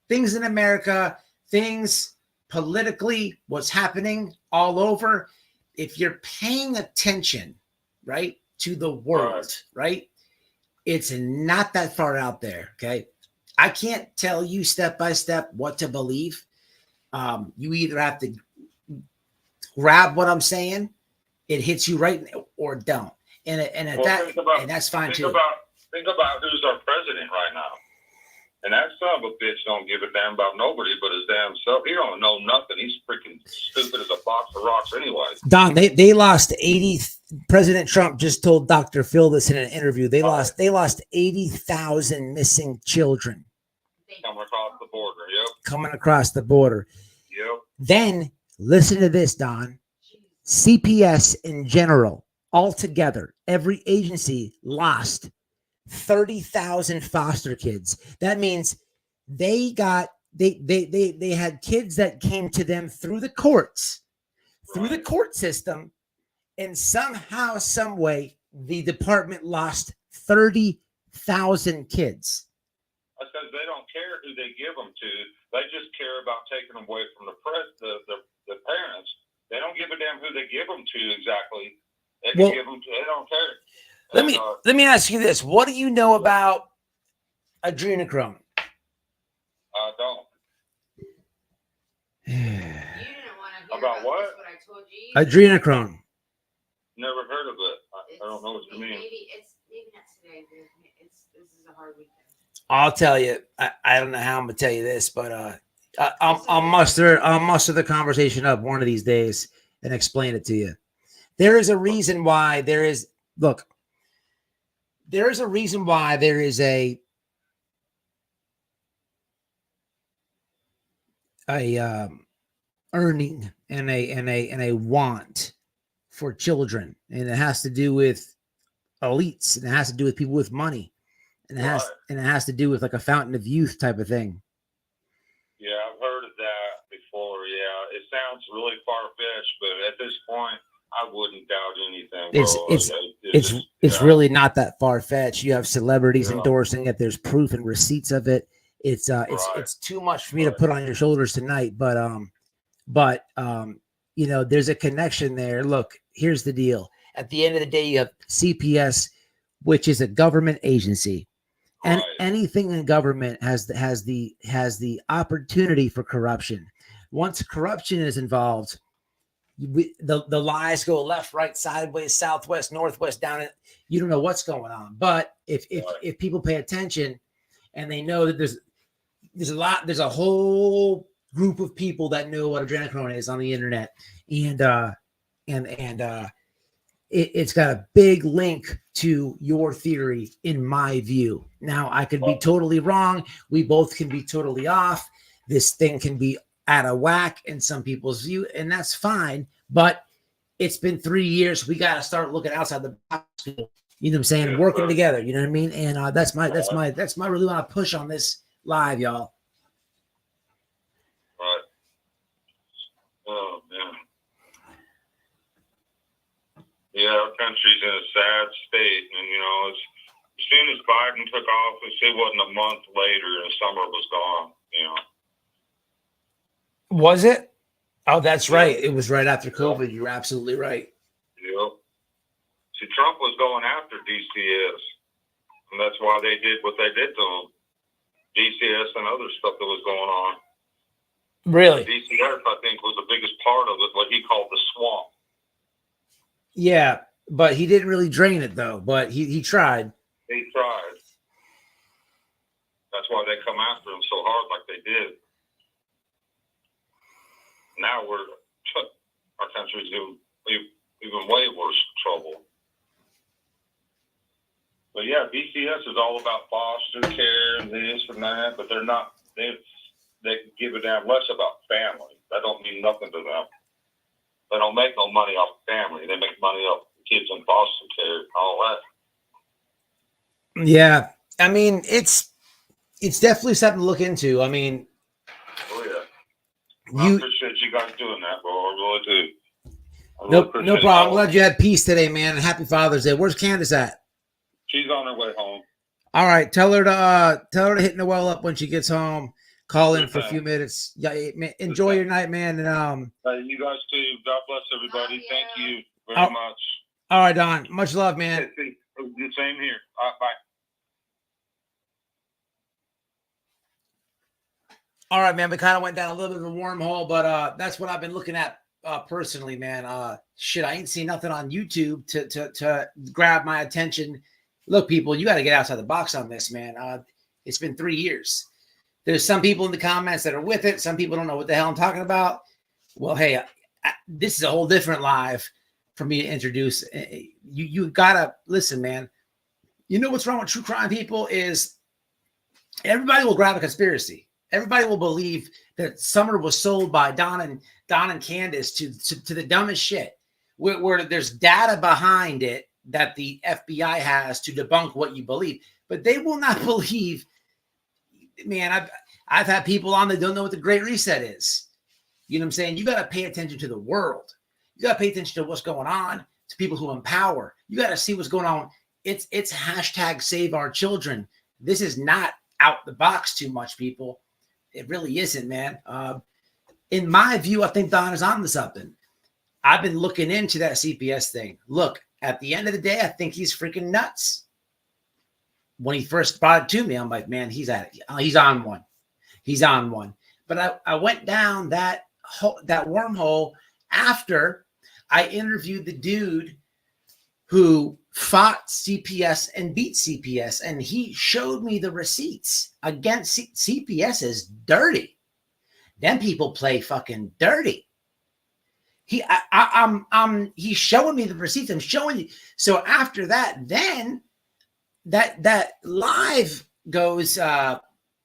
things in America, things politically, what's happening all over. If you're paying attention, right, to the world, right, it's not that far out there. Okay, I can't tell you step by step what to believe. You either have to grab what I'm saying, it hits you right, or don't, and that's fine too. Think about who's our president right now. And that son of a bitch don't give a damn about nobody but his damn self. He don't know nothing. He's freaking stupid as a box of rocks anyway. Don, they lost 80. President Trump just told Dr. Phil this in an interview. They lost 80,000 missing children. Coming across the border, yep. Coming across the border. Yep. Then listen to this, Don. CPS in general, altogether, every agency lost 30,000 foster kids. That means they had kids that came to them through the courts, through the court system, and somehow, some way, the department lost 30,000 kids. Because they don't care who they give them to. They just care about taking them away from the parents. They don't give a damn who they give them to exactly. They can give them to. They don't care. Let me ask you this: what do you know about adrenochrome? I don't. You didn't want to hear about what? I told you. Adrenochrome. Never heard of it. I don't know what you mean. Maybe not today. This is a hard weekend. I'll tell you. I don't know how I'm gonna tell you this, but I'll muster the conversation up one of these days and explain it to you. There is a reason why there is. Look. There is a reason why there is a earning and a want for children, and it has to do with elites, and it has to do with people with money, and it has to do with like a fountain of youth type of thing. Yeah, I've heard of that before. Yeah, it sounds really far-fetched, but at this point, I wouldn't doubt anything. It's really not that far-fetched. You have celebrities endorsing it. There's proof and receipts of it. It's too much for me to put on your shoulders tonight, but you know, there's a connection there. Look, here's the deal. At the end of the day, you have CPS, which is a government agency, and anything in government has the opportunity for corruption. Once corruption is involved, the lies go left, right, sideways, southwest, northwest, down it. You don't know what's going on. But if people pay attention and they know that there's a whole group of people that know what adrenochrome is on the internet, and it's got a big link to your theory, in my view. Now, I could be totally wrong. We both can be totally off. This thing can be out of whack in some people's view, and that's fine. But it's been 3 years. We got to start looking outside the box. You know what I'm saying? Working together. You know what I mean? And that's my really want to push on this live, y'all. Right. Oh man. Yeah, our country's in a sad state, and you know, as soon as Biden took office, it wasn't a month later, and summer was gone. You know. Was it? Oh, that's right. It was right after COVID. You're absolutely right. Yep. See, Trump was going after DCS, and that's why they did what they did to him. DCS and other stuff that was going on. Really? DCS, I think, was the biggest part of it, what he called the swamp. Yeah, but he didn't really drain it, though. But he tried. He tried. That's why they come after him so hard like they did. Now our country's in even way worse trouble. ECS is all about foster care and this and that, but they're not. They give a damn less about family. That don't mean nothing to them. They don't make no money off family. They make money off kids in foster care and all that. Yeah, I mean, it's definitely something to look into. I mean, oh yeah, I appreciate you guys doing that, bro. I really do. No problem. I'm glad you had peace today, man. And happy Father's Day. Where's Candace at? She's on her way home. All right, tell her to hit Noelle up when she gets home. Call in for a few minutes. Yeah, enjoy your night, man. And you guys too. God bless everybody. Thank you very much. All right, Don. Much love, man. The same here. Bye. All right, man. We kind of went down a little bit of a wormhole, but that's what I've been looking at personally, man. Shit, I ain't seen nothing on YouTube to grab my attention. Look, people, you got to get outside the box on this, man. It's been 3 years. There's some people in the comments that are with it. Some people don't know what the hell I'm talking about. Well, hey, this is a whole different live for me to introduce. You gotta listen, man. You know what's wrong with true crime people is everybody will grab a conspiracy. Everybody will believe that Summer was sold by Don and Candace to the dumbest shit, where there's data behind it that the FBI has to debunk what you believe, but they will not believe. Man, I've had people on that don't know what the Great Reset is. You know what I'm saying? You got to pay attention to the world. You got to pay attention to what's going on, to people who empower. You got to see what's going on. It's hashtag save our children. This is not out the box too much, people. It really isn't, man. In my view, I think Don is on to something. I've been looking into that CPS thing. Look, at the end of the day, I think he's freaking nuts. When he first brought it to me, I'm like, man, he's on one. He's on one. But I went down that wormhole after I interviewed the dude who fought CPS and beat CPS, and he showed me the receipts. Against CPS is dirty. Them people play fucking dirty. He's showing me the receipts. I'm showing you. So after that, then that live goes,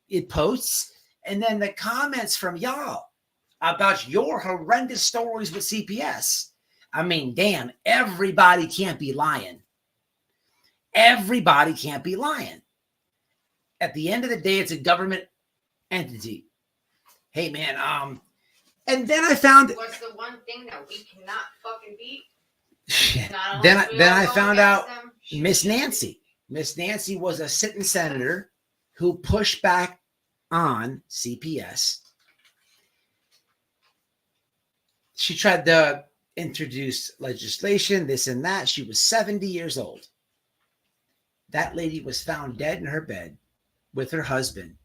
it posts, and then the comments from y'all about your horrendous stories with CPS. I mean, damn, everybody can't be lying. Everybody can't be lying. At the end of the day, it's a government entity. Hey, man, and then I found what's the one thing that we cannot fucking beat? Then I found out Miss Nancy. Miss Nancy was a sitting senator who pushed back on CPS. She tried to introduce legislation, this and that. She was 70 years old. That lady was found dead in her bed with her husband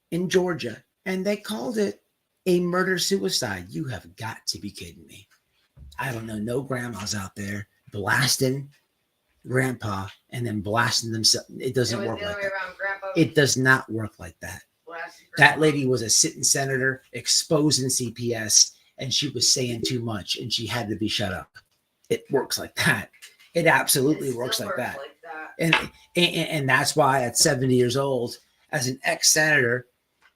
in Georgia, and they called it a murder-suicide. You have got to be kidding me. I don't know, no grandmas out there blasting grandpa and then blasting themselves. It doesn't work like that. It does not work like that. That lady was a sitting senator exposing CPS, and she was saying too much, and she had to be shut up. It works like that. It absolutely works like that. And that's why at 70 years old, as an ex-senator,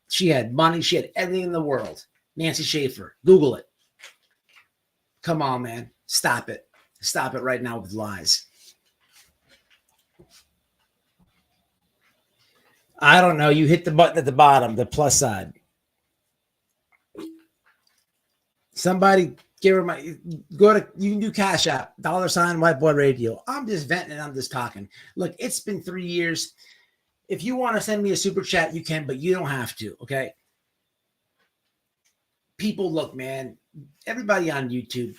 she had money. She had everything in the world. Nancy Schaefer. Google it. Come on, man. Stop it. Stop it right now with lies. I don't know. You hit the button at the bottom, the plus side. Somebody give her my, go to, you can do Cash App, $ Whiteboard Radio. I'm just venting and I'm just talking. Look, it's been 3 years. If you want to send me a super chat, you can, but you don't have to, okay? People, look, man, everybody on YouTube,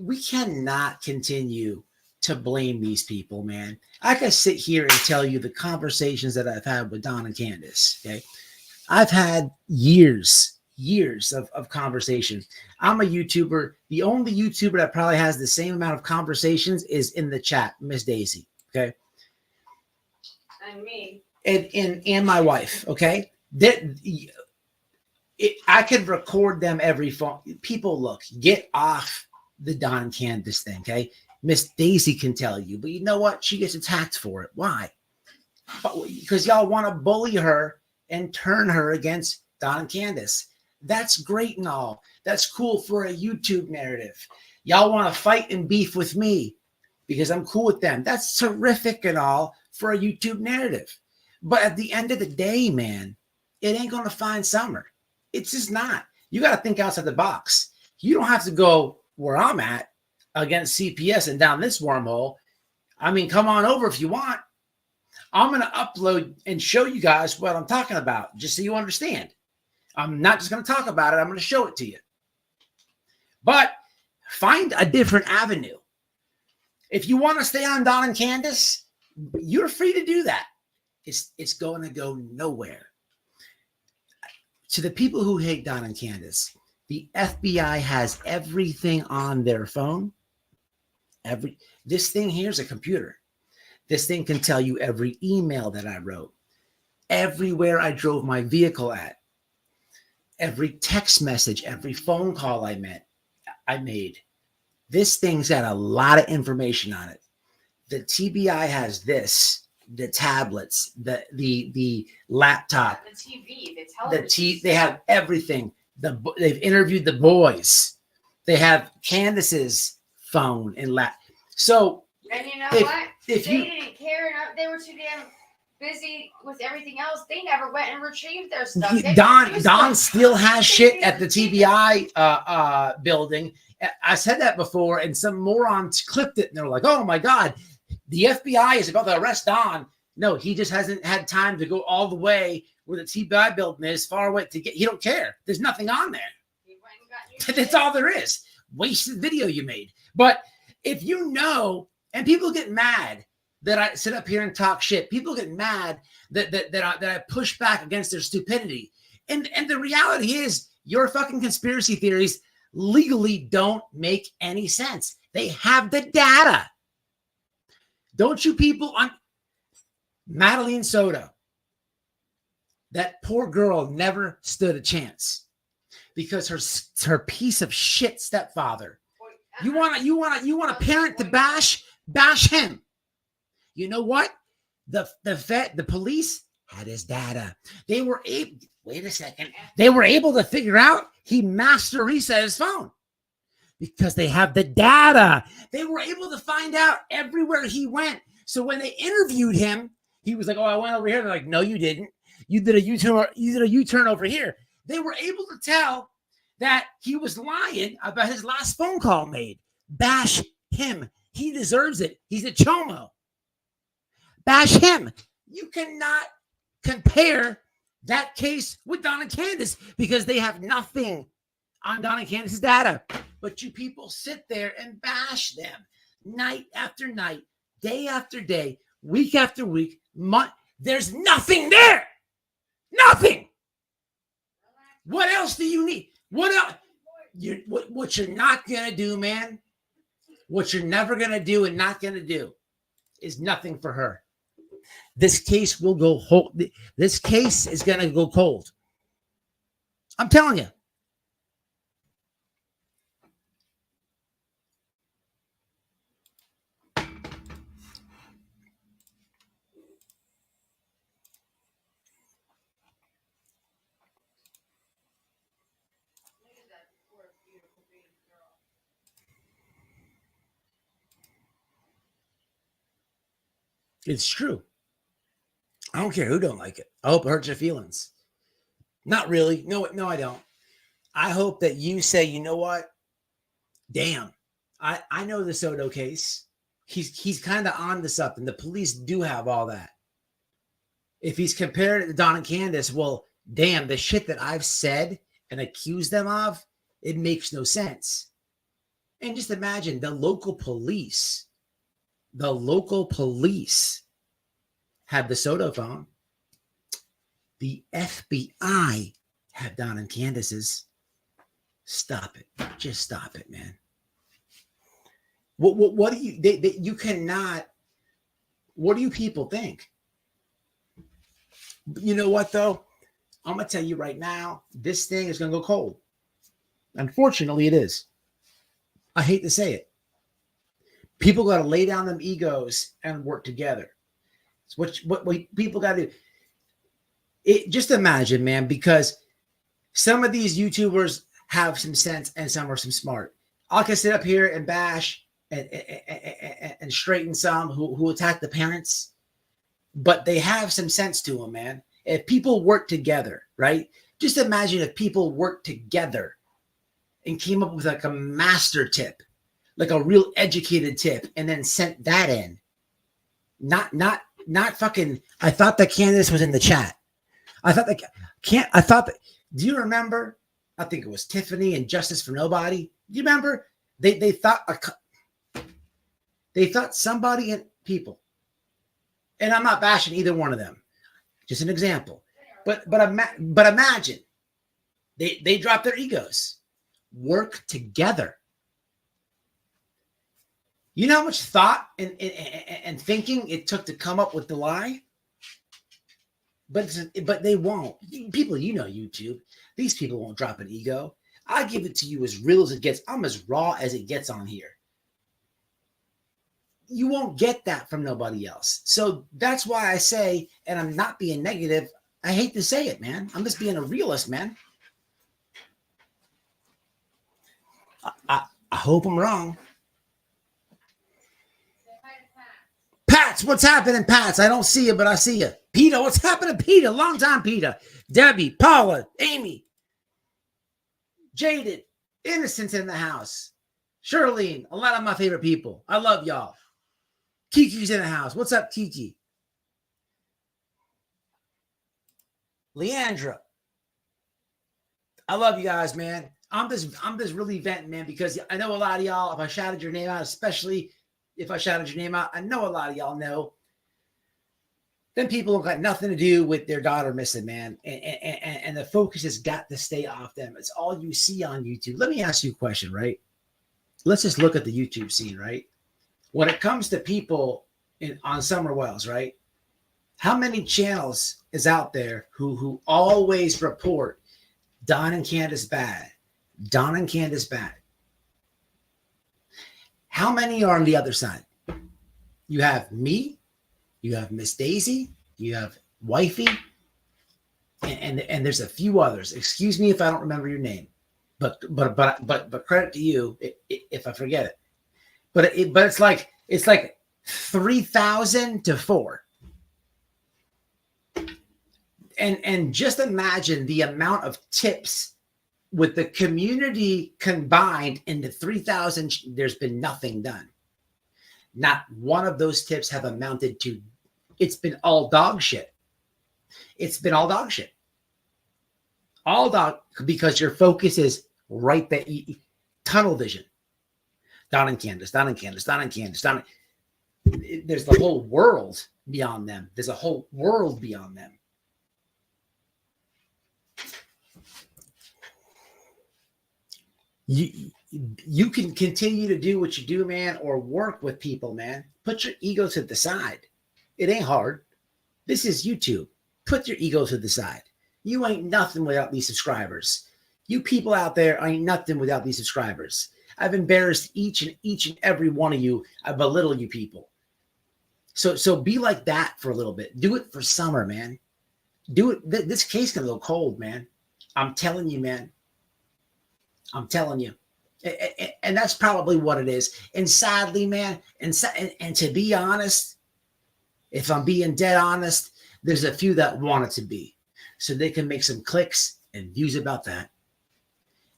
we cannot continue to blame these people, man. I can sit here and tell you the conversations that I've had with Don and Candace, okay? I've had years of conversations. I'm a YouTuber. The only YouTuber that probably has the same amount of conversations is in the chat, Miss Daisy, okay? And me. And my wife, okay? I could record them every phone. People, look, get off the Don Candace thing, okay? Miss Daisy can tell you, but you know what? She gets attacked for it. Why? Because y'all want to bully her and turn her against Don and Candace. That's great and all. That's cool for a YouTube narrative. Y'all want to fight and beef with me because I'm cool with them. That's terrific and all for a YouTube narrative. But at the end of the day, man, it ain't going to find Summer. It's just not. You got to think outside the box. You don't have to go where I'm at against CPS and down this wormhole. I mean, come on over if you want. I'm going to upload and show you guys what I'm talking about, just so you understand. I'm not just going to talk about it. I'm going to show it to you. But find a different avenue. If you want to stay on Don and Candace, you're free to do that. It's going to go nowhere. To the people who hate Don and Candace, the FBI has everything on their phone. This thing here is a computer. This thing can tell you every email that I wrote, everywhere I drove my vehicle at, every text message, every phone call I made. This thing's got a lot of information on it. The TBI has this, the tablets, the laptop, the TV, the television. They have everything. They've interviewed the boys. They have Candace's phone and laptop. So, and you know what? They didn't care enough. They were too damn busy with everything else. They never went and retrieved their stuff. Don still has shit at the TBI building. I said that before, and some morons clipped it, and they're like, "Oh my God, the FBI is about to arrest Don." No, he just hasn't had time to go all the way where the TBI building is, far away to get. He don't care. There's nothing on there. That's all there is. Wasted video you made. But if you know, and people get mad that I sit up here and talk shit. People get mad that I push back against their stupidity. And the reality is, your fucking conspiracy theories legally don't make any sense. They have the data. Don't you people on Madeline Soto? That poor girl never stood a chance because her piece of shit stepfather. You want to parent to bash him. You know what? The police had his data. They were able. Wait a second. They were able to figure out he master reset his phone because they have the data. They were able to find out everywhere he went. So when they interviewed him, he was like, "Oh, I went over here." They're like, "No, you didn't. You did a U-turn. You did a U-turn over here." They were able to tell that he was lying about his last phone call made. Bash him. He deserves it. He's a chomo. Bash him. You cannot compare that case with Don and Candace because they have nothing on Don and Candace's data. But you people sit there and bash them night after night, day after day, week after week, month. There's nothing there. Nothing. What else do you need? What else? What you're not going to do, man, what you're never going to do and not going to do is nothing for her. This case will go whole. This case is going to go cold. I'm telling you. It's true. I don't care who don't like it. I hope it hurts your feelings. Not really. No, I don't. I hope that you say, you know what? Damn, I know the Soto case. He's kind of on to something. The police do have all that. If he's compared it to Don and Candace, well, damn, the shit that I've said and accused them of, it makes no sense. And just imagine the local police have the Soto phone. The FBI have Don and Candace's. Stop it. Just stop it, man. What do you, you cannot, what do you people think? You know what, though? I'm going to tell you right now, this thing is going to go cold. Unfortunately, it is. I hate to say it. People got to lay down them egos and work together. It's what people got to do. Just imagine, man, because some of these YouTubers have some sense and some are some smart. I can sit up here and bash and straighten some who attack the parents, but they have some sense to them, man. If people work together, right? Just imagine if people worked together and came up with like a master tip, like a real educated tip, and then sent that in. Not fucking. I thought that Candace was in the chat. I thought that. Do you remember? I think it was Tiffany and Justice for Nobody. Do you remember? They thought somebody in people, and I'm not bashing either one of them. Just an example. But imagine they drop their egos, work together. You know how much thought and thinking it took to come up with the lie? But they won't. People, you know YouTube. These people won't drop an ego. I give it to you as real as it gets. I'm as raw as it gets on here. You won't get that from nobody else. So that's why I say, and I'm not being negative, I hate to say it, man. I'm just being a realist, man. I hope I'm wrong. Pats, what's happening, Pats? I don't see you, but I see you. Peter, what's happening, Peter? Long time, Peter. Debbie, Paula, Amy, Jaded, Innocence in the house. Shirlene, a lot of my favorite people. I love y'all. Kiki's in the house. What's up, Kiki? Leandra. I love you guys, man. I'm just really venting, man, because I know a lot of y'all, if I shouted your name out, especially if I shouted your name out, I know a lot of y'all know. Then people have got nothing to do with their daughter missing, man. And the focus has got to stay off them. It's all you see on YouTube. Let me ask you a question, right? Let's just look at the YouTube scene, right? When it comes to people on Summer Wells, right? How many channels is out there who always report Don and Candace bad? Don and Candace bad. How many are on the other side? You have me, you have Miss Daisy, you have Wifey, and there's a few others. Excuse me if I don't remember your name, but credit to you if I forget it. But it's like 3,000 to 4. And just imagine the amount of tips with the community combined into 3,000. There's been nothing done. Not one of those tips have amounted to. It's been all dog shit. It's been all dog shit. All dog, because your focus is right there. Tunnel vision. Don and Candace, Don and Candace, Don and Candace, Don. There's the whole world beyond them. There's a whole world beyond them. You can continue to do what you do, man, or work with people, man. Put your ego to the side. It ain't hard. This is YouTube. Put your ego to the side. You ain't nothing without these subscribers. You people out there ain't nothing without these subscribers. I've embarrassed each and every one of you. I belittle you people. So be like that for a little bit. Do it for summer, man. Do it. This case can go cold, man. I'm telling you, man. I'm telling you. And that's probably what it is. And sadly, man, and to be honest, if I'm being dead honest, there's a few that want it to be. So they can make some clicks and views about that.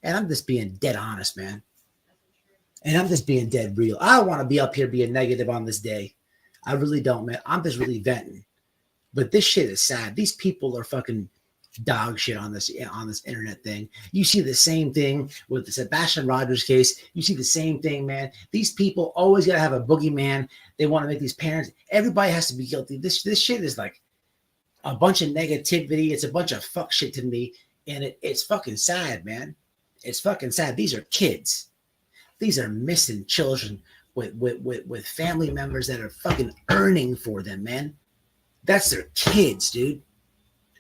And I'm just being dead honest, man. And I'm just being dead real. I don't want to be up here being negative on this day. I really don't, man. I'm just really venting. But this shit is sad. These people are fucking dog shit on this internet thing. You see the same thing with the Sebastian Rogers case. You see the same thing, man. These people always got to have a boogeyman. They want to make these parents. Everybody has to be guilty. This shit is like a bunch of negativity. It's a bunch of fuck shit to me. And it's fucking sad, man. It's fucking sad. These are kids. These are missing children with family members that are fucking earning for them, man. That's their kids, dude.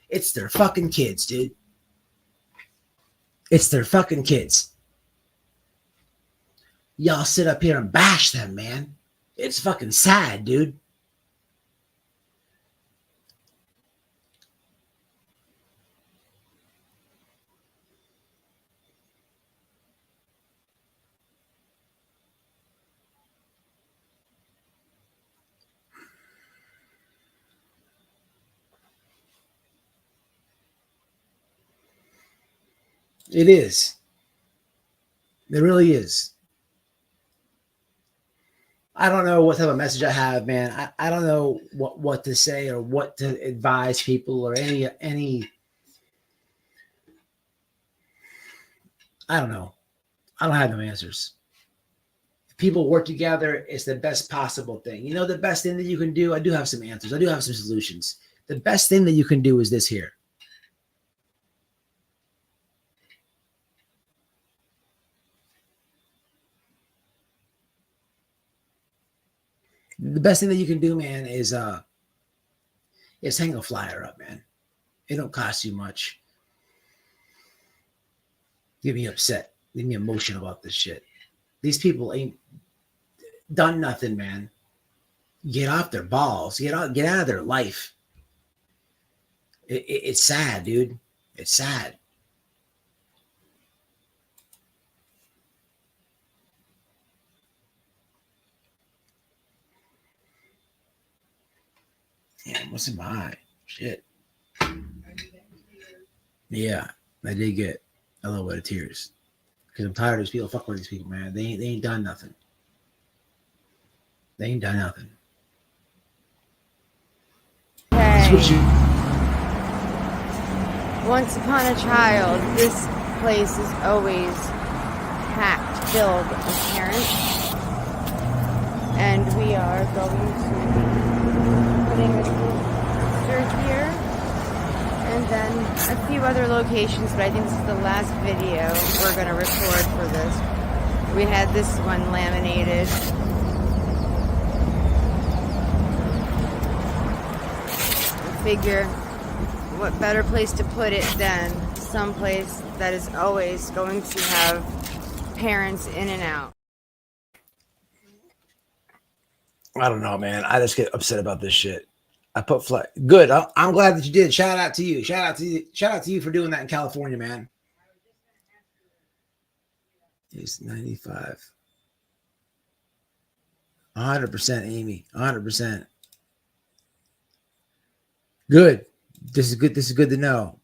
It's their fucking kids, dude. It's their fucking kids. Y'all sit up here and bash them, man. It's fucking sad, dude. It is. It really is. I don't know what type of message I have, man. I don't know what to say or what to advise people or any. I don't know. I don't have no answers. If people work together, it's the best possible thing. You know, the best thing that you can do, I do have some answers. I do have some solutions. The best thing that you can do is this here. The best thing that you can do, man, is hang a flyer up, man. It don't cost you much. Get me upset. Get me emotional about this shit. These people ain't done nothing, man. Get off their balls. Get out of their life. It's sad, dude. It's sad. Damn, what's in my eye? Shit. Yeah, I did get a little bit of tears. Because I'm tired of these people. Fuck with these people, man. They ain't done nothing. They ain't done nothing. Okay. Once upon a child, this place is always packed, filled with parents. And we are going to be putting a poster here. And then a few other locations, but I think this is the last video we're going to record for this. We had this one laminated. I figure what better place to put it than someplace that is always going to have parents in and out. I don't know, man. I just get upset about this shit. I put flag. Good. I'm glad that you did. Shout out to you. Shout out to you for doing that in California, man. He's 95. 100%, Amy. 100%. Good. This is good. This is good to know.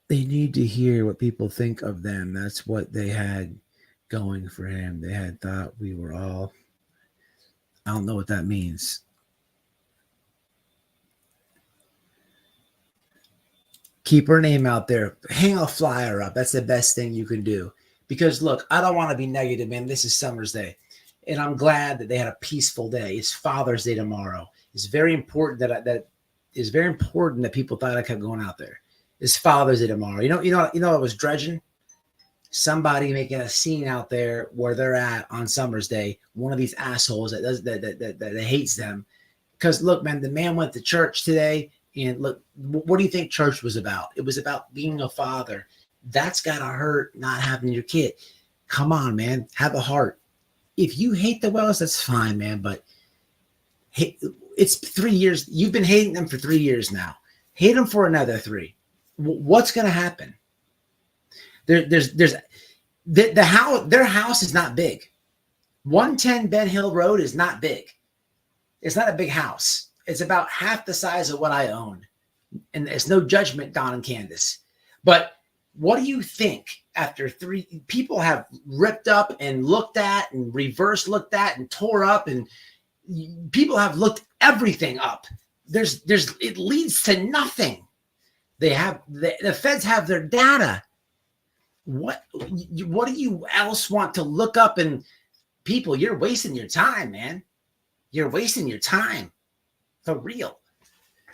They need to hear what people think of them. That's what they had going for him. They had thought we were all. I don't know what that means. Keep her name out there. Hang a flyer up. That's the best thing you can do. Because look, I don't want to be negative, man. This is Summer's Day. And I'm glad that they had a peaceful day. It's Father's Day tomorrow. It's very important that people thought I kept going out there. It's Father's Day tomorrow. You know, I was dredging. Somebody making a scene out there where they're at on Summer's Day. One of these assholes that hates them. Because look, man, the man went to church today, and look, what do you think church was about? It was about being a father. That's gotta hurt, not having your kid. Come on, man, have a heart. If you hate the Wells, that's fine, man. But it's 3 years. You've been hating them for 3 years now. Hate them for another 3. What's gonna happen? There's the house. Their house is not big. 110 Ben Hill Road is not big. It's not a big house. It's about half the size of what I own. And it's no judgment, Don and Candace. But what do you think after 3 people have ripped up and looked at and reverse looked at and tore up, and people have looked everything up. It leads to nothing. They have the feds have their data. What do you else want to look up? And people, you're wasting your time, man. You're wasting your time. For real.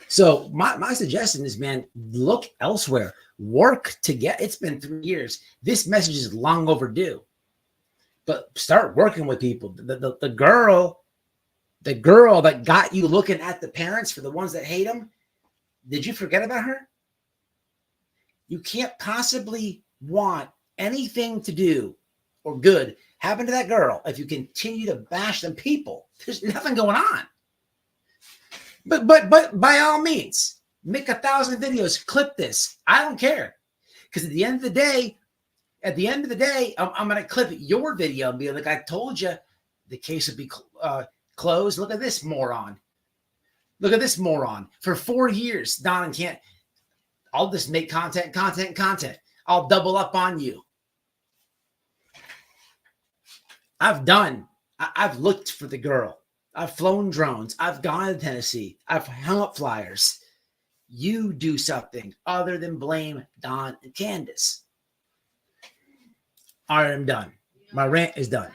So my suggestion is, man, look elsewhere. Work to get. It's been 3 years. This message is long overdue. But start working with people. The girl that got you looking at the parents, for the ones that hate them, did you forget about her? You can't possibly want anything to do or good happen to that girl, if you continue to bash them people, there's nothing going on. But by all means, make 1,000 videos, clip this. I don't care. Because at the end of the day, I'm going to clip your video and be like, I told you the case would be closed. Look at this moron. Look at this moron. For 4 years, Don and Can't. I'll just make content. I'll double up on you. I've looked for the girl. I've flown drones. I've gone to Tennessee. I've hung up flyers. You do something other than blame Don and Candace. All right, I'm done. My rant is done.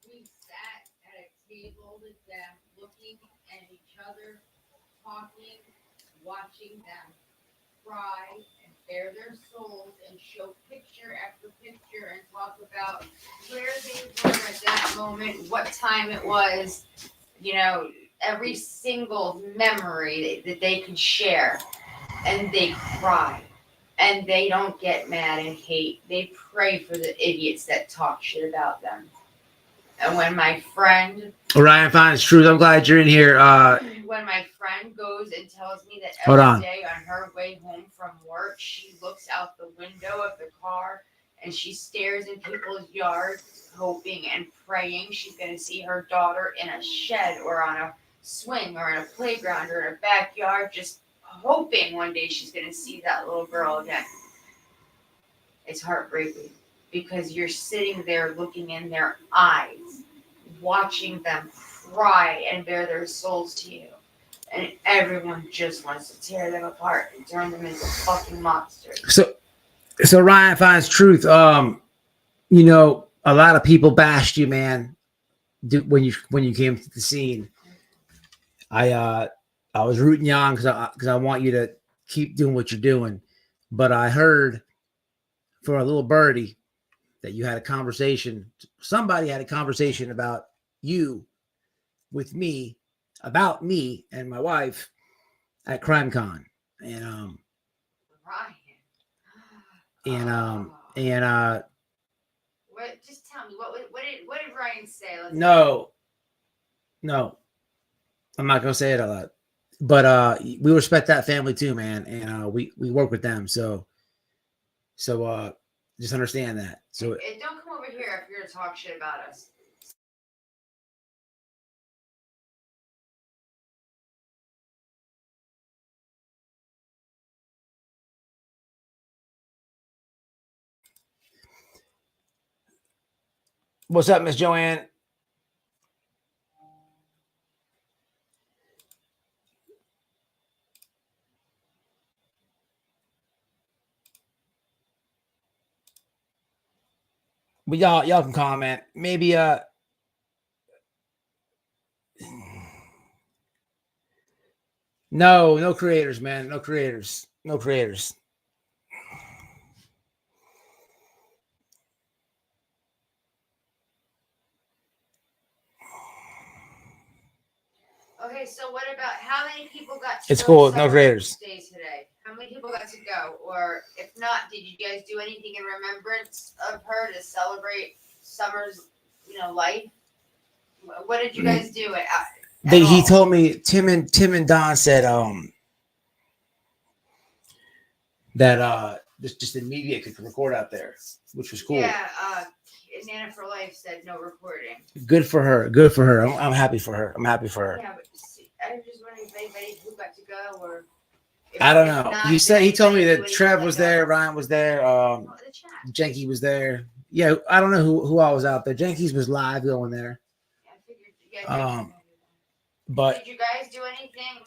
We sat at a table with them, looking at each other, talking, watching them cry and bare their souls and show picture after picture and talk about where they were at that moment, what time it was, you know, every single memory that they could share. And they cry. And they don't get mad and hate. They pray for the idiots that talk shit about them. And when my friend Ryan finds truth. I'm glad you're in here. when my friend goes and tells me that Hold every on. day on her way home from work, she looks out the window of the car and she stares in people's yards, hoping and praying she's going to see her daughter in a shed or on a swing or in a playground or in a backyard, just hoping one day she's going to see that little girl again. It's heartbreaking because you're sitting there looking in their eyes, watching them cry and bare their souls to you. And everyone just wants to tear them apart and turn them into fucking monsters. So Ryan finds truth. You know, a lot of people bashed you, man, when you came to the scene. I was rooting you on because I want you to keep doing what you're doing. But I heard for a little birdie that you had a conversation. Somebody had a conversation about you with me, about me and my wife at CrimeCon. And What? Just tell me what did Ryan say? no, I'm not gonna say it a lot. But we respect that family too, man, and we work with them. So just understand that. So don't come over here if you're gonna talk shit about us. what's up, Miss Joanne? But y'all can comment. Maybe no creators, man. No creators. Okay, so what about how many people got to It's go cool. to No Summer creators. Day today? How many people got to go? Or if not, did you guys do anything in remembrance of her to celebrate Summer's, life? What did you guys do? He told me Tim and Don said that just the media could record out there, which was cool. Yeah, Nana for Life said no recording. Good for her. I'm happy for her. Yeah, but I'm just wondering if anybody who got to go or. I don't know. Not, He told me that anybody Trev was there, Ryan was there, the chat. Jenky was there. Yeah, I don't know who all was out there. Jenky's was live going there. Yeah, I figured you guys But did you guys do anything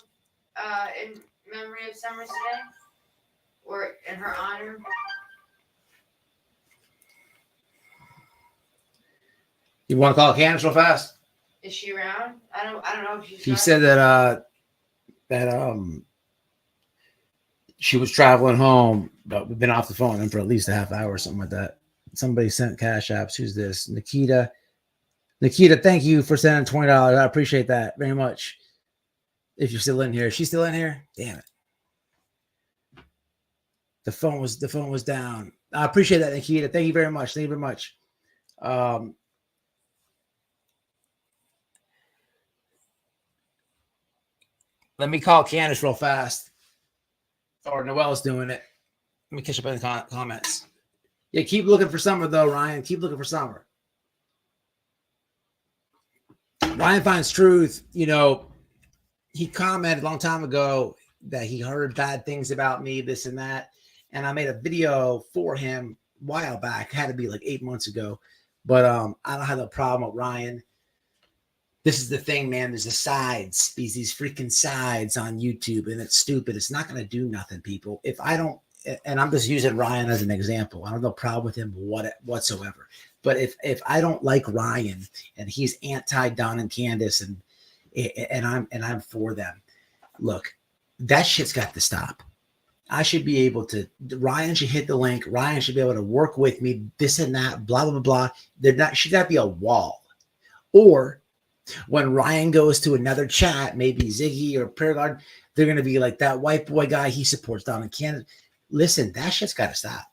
in memory of Summer today? Or in her honor? you want to call Candace real fast? Is she around? I don't know if she's. She said that she was traveling home, but we've been off the phone for at least a half hour or something like that. Somebody sent cash apps. Who's this? Nikita, thank you for sending $20. I appreciate that very much. If you're still in here. Is she still in here? Damn it. The phone was down. I appreciate that, Nikita. Thank you very much. Thank you very much. Let me call Candace real fast. Or Noelle's doing it. Let me catch up in the comments. Yeah, keep looking for Summer though, Ryan. Keep looking for Summer. Ryan finds truth. You know, he commented a long time ago that he heard bad things about me, this and that. And I made a video for him a while back. It had to be like 8 months ago. But I don't have no problem with Ryan. This is the thing, man. There's the sides, these freaking sides on YouTube, and it's stupid. It's not going to do nothing, people. If I don't, and I'm just using Ryan as an example. I don't have no problem with him whatsoever. But if I don't like Ryan and he's anti Don and Candace and I'm for them, look, that shit's got to stop. I should be able to. Ryan should hit the link. Ryan should be able to work with me. This and that. Blah blah blah blah. Should not be a wall. Or when Ryan goes to another chat, maybe Ziggy or Prayer Garden, they're gonna be like that white boy guy. He supports Don and Candace. Listen, that shit's got to stop.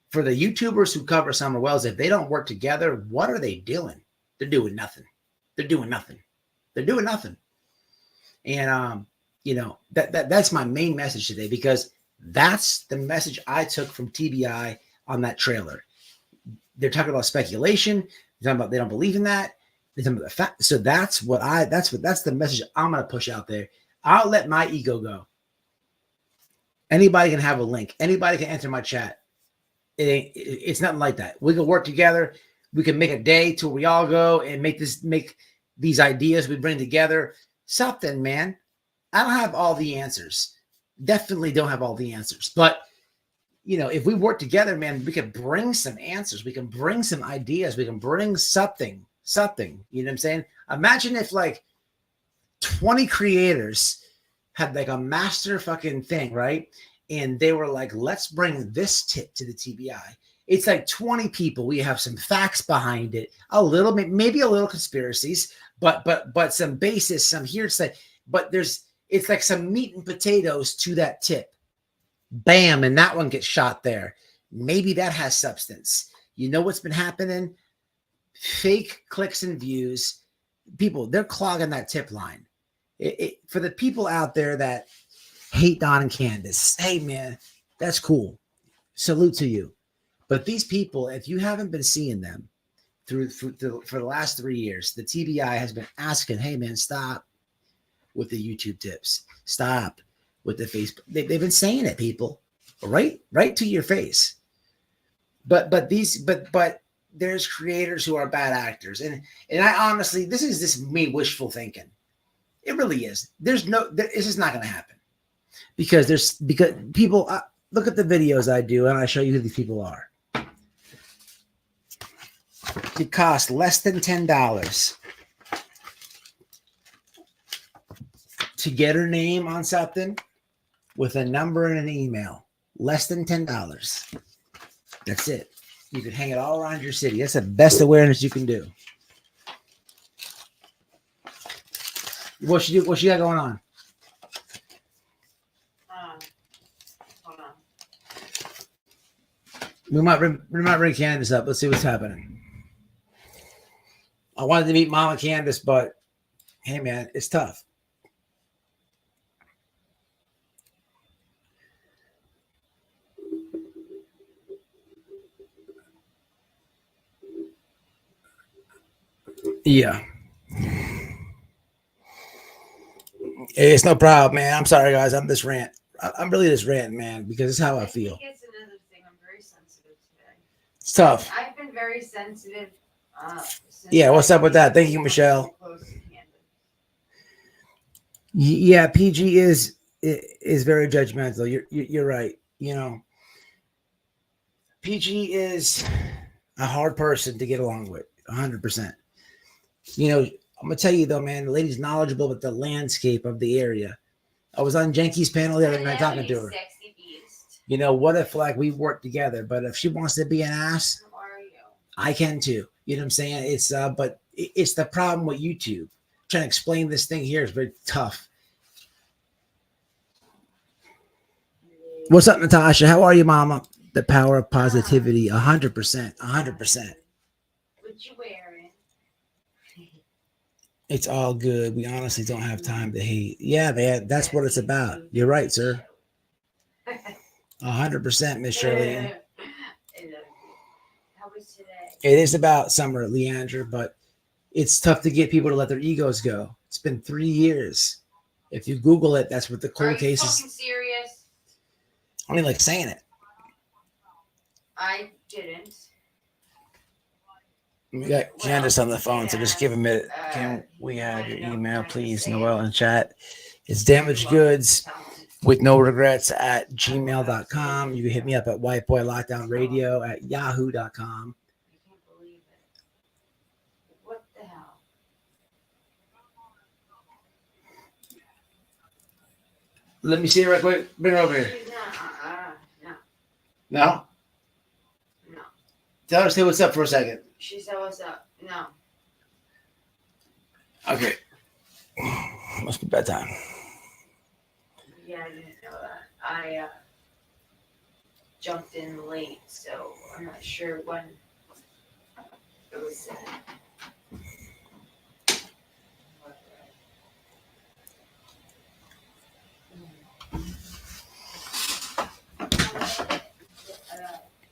For the YouTubers who cover Summer Wells, if they don't work together, what are they doing? They're doing nothing. They're doing nothing. They're doing nothing. And you know, that's my main message today, because that's the message I took from TBI on that trailer. They're talking about speculation. They're talking about they don't believe in that. They're talking about the fact. So that's the message I'm gonna push out there. I'll let my ego go. Anybody can have a link. Anybody can enter my chat. It's nothing like that. We can work together. We can make a day till we all go and make these ideas we bring together something, man. I don't have all the answers. Definitely don't have all the answers. But, you know, if we work together, man, we can bring some answers. We can bring some ideas. We can bring something. You know what I'm saying? Imagine if like 20 creators had like a master fucking thing, right? And they were like, let's bring this tip to the TBI. It's like 20 people. We have some facts behind it, a little bit, maybe a little conspiracies, but some basis, some hearsay. But it's like some meat and potatoes to that tip. Bam, and that one gets shot there. Maybe that has substance. You know what's been happening? Fake clicks and views. People, they're clogging that tip line. For the people out there that hate Don and Candace, hey man, that's cool. Salute to you. But these people, if you haven't been seeing them for the last 3 years, the TBI has been asking, hey man, stop with the YouTube tips. Stop with the Facebook. They've been saying it, people, right to your face. But there's creators who are bad actors, and I honestly, this is just me wishful thinking. It really is. This is not going to happen because people look at the videos I do, and I show you who these people are. It costs less than $10 to get her name on something with a number and an email. Less than $10. That's it. You can hang it all around your city. That's the best awareness you can do. What she got going on? Hold on. We might bring Candace up. Let's see what's happening. I wanted to meet Mama Candace, but hey man, it's tough. Yeah. It's no problem, man. I'm sorry, guys. I'm really just ranting, man, because it's how I feel. I think it's another thing. I'm very sensitive today. It's tough. I've been very sensitive. Yeah, what's up with that? Thank you, Michelle. Yeah, PG is very judgmental. You're right. You know, PG is a hard person to get along with, 100%. You know, I'm gonna tell you though, man, the lady's knowledgeable about the landscape of the area. I was on Jenky's panel the other night talking to her. Sexy beast. You know, what if like we work together? But if she wants to be an ass, How are you? I can too. You know what I'm saying? It's but it's the problem with YouTube. Trying to explain this thing here is very tough. What's up, Natasha? How are you, Mama? The power of positivity, 100%, 100%. What you wearing? It's all good. We honestly don't have time to hate. Yeah, man, that's what it's about. You're right, sir. 100%, Miss Shirley. How was today? It is about Summer, Leandra, but it's tough to get people to let their egos go. It's been 3 years. If you Google it, that's what the Are cold you case fucking is. serious? I mean, like saying it. I didn't. We got Candace on the phone, so just give a minute. Can we have your email, please, Noel, in chat? It's damaged goods with no regrets at gmail.com. You can hit me up at White Boy Lockdown Radio at yahoo.com. I can't believe it. What the hell? Let me see it right quick. Bring it over here. No. No? No. Tell her to say what's up for a second. She said, what's up? No. Okay. Must be bedtime. Yeah, I didn't know that. I jumped in late, so I'm not sure when it was said.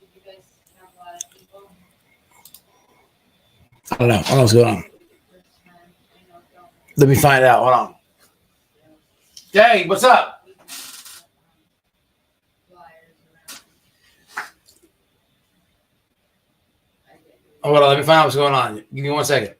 Did you guys have a lot of people? I don't know. I don't know what's going on. Let me find out. Hold on. Hey, what's up? Oh, hold on. Let me find out what's going on. Give me 1 second.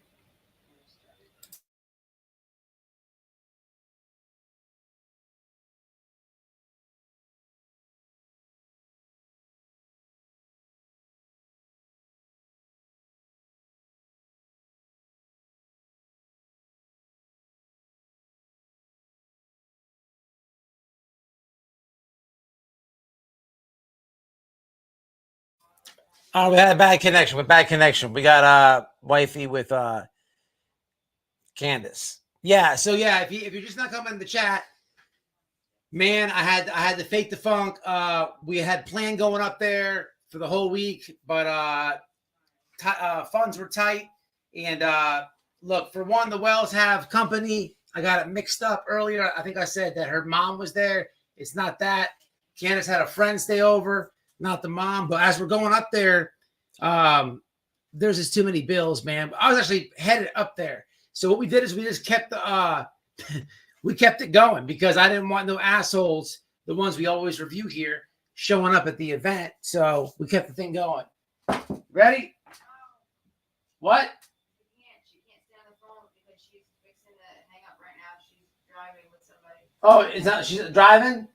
Oh, we had a bad connection. We got Wifey with Candus. Yeah, so yeah, if you're just not coming in the chat, man, I had to fake the funk. We had planned going up there for the whole week, but funds were tight. And look, for one, the Wells have company. I got it mixed up earlier. I think I said that her mom was there. It's not that. Candace had a friend stay over, not the mom. But as we're going up there, there's just too many bills, man. I was actually headed up there. So what we did is we just kept the we kept it going because I didn't want no assholes, the ones we always review here, showing up at the event. So we kept the thing going. Ready? What? She can't stay on the phone because she's fixing to hang up right now. She's driving with somebody. Oh, it's not. She's driving.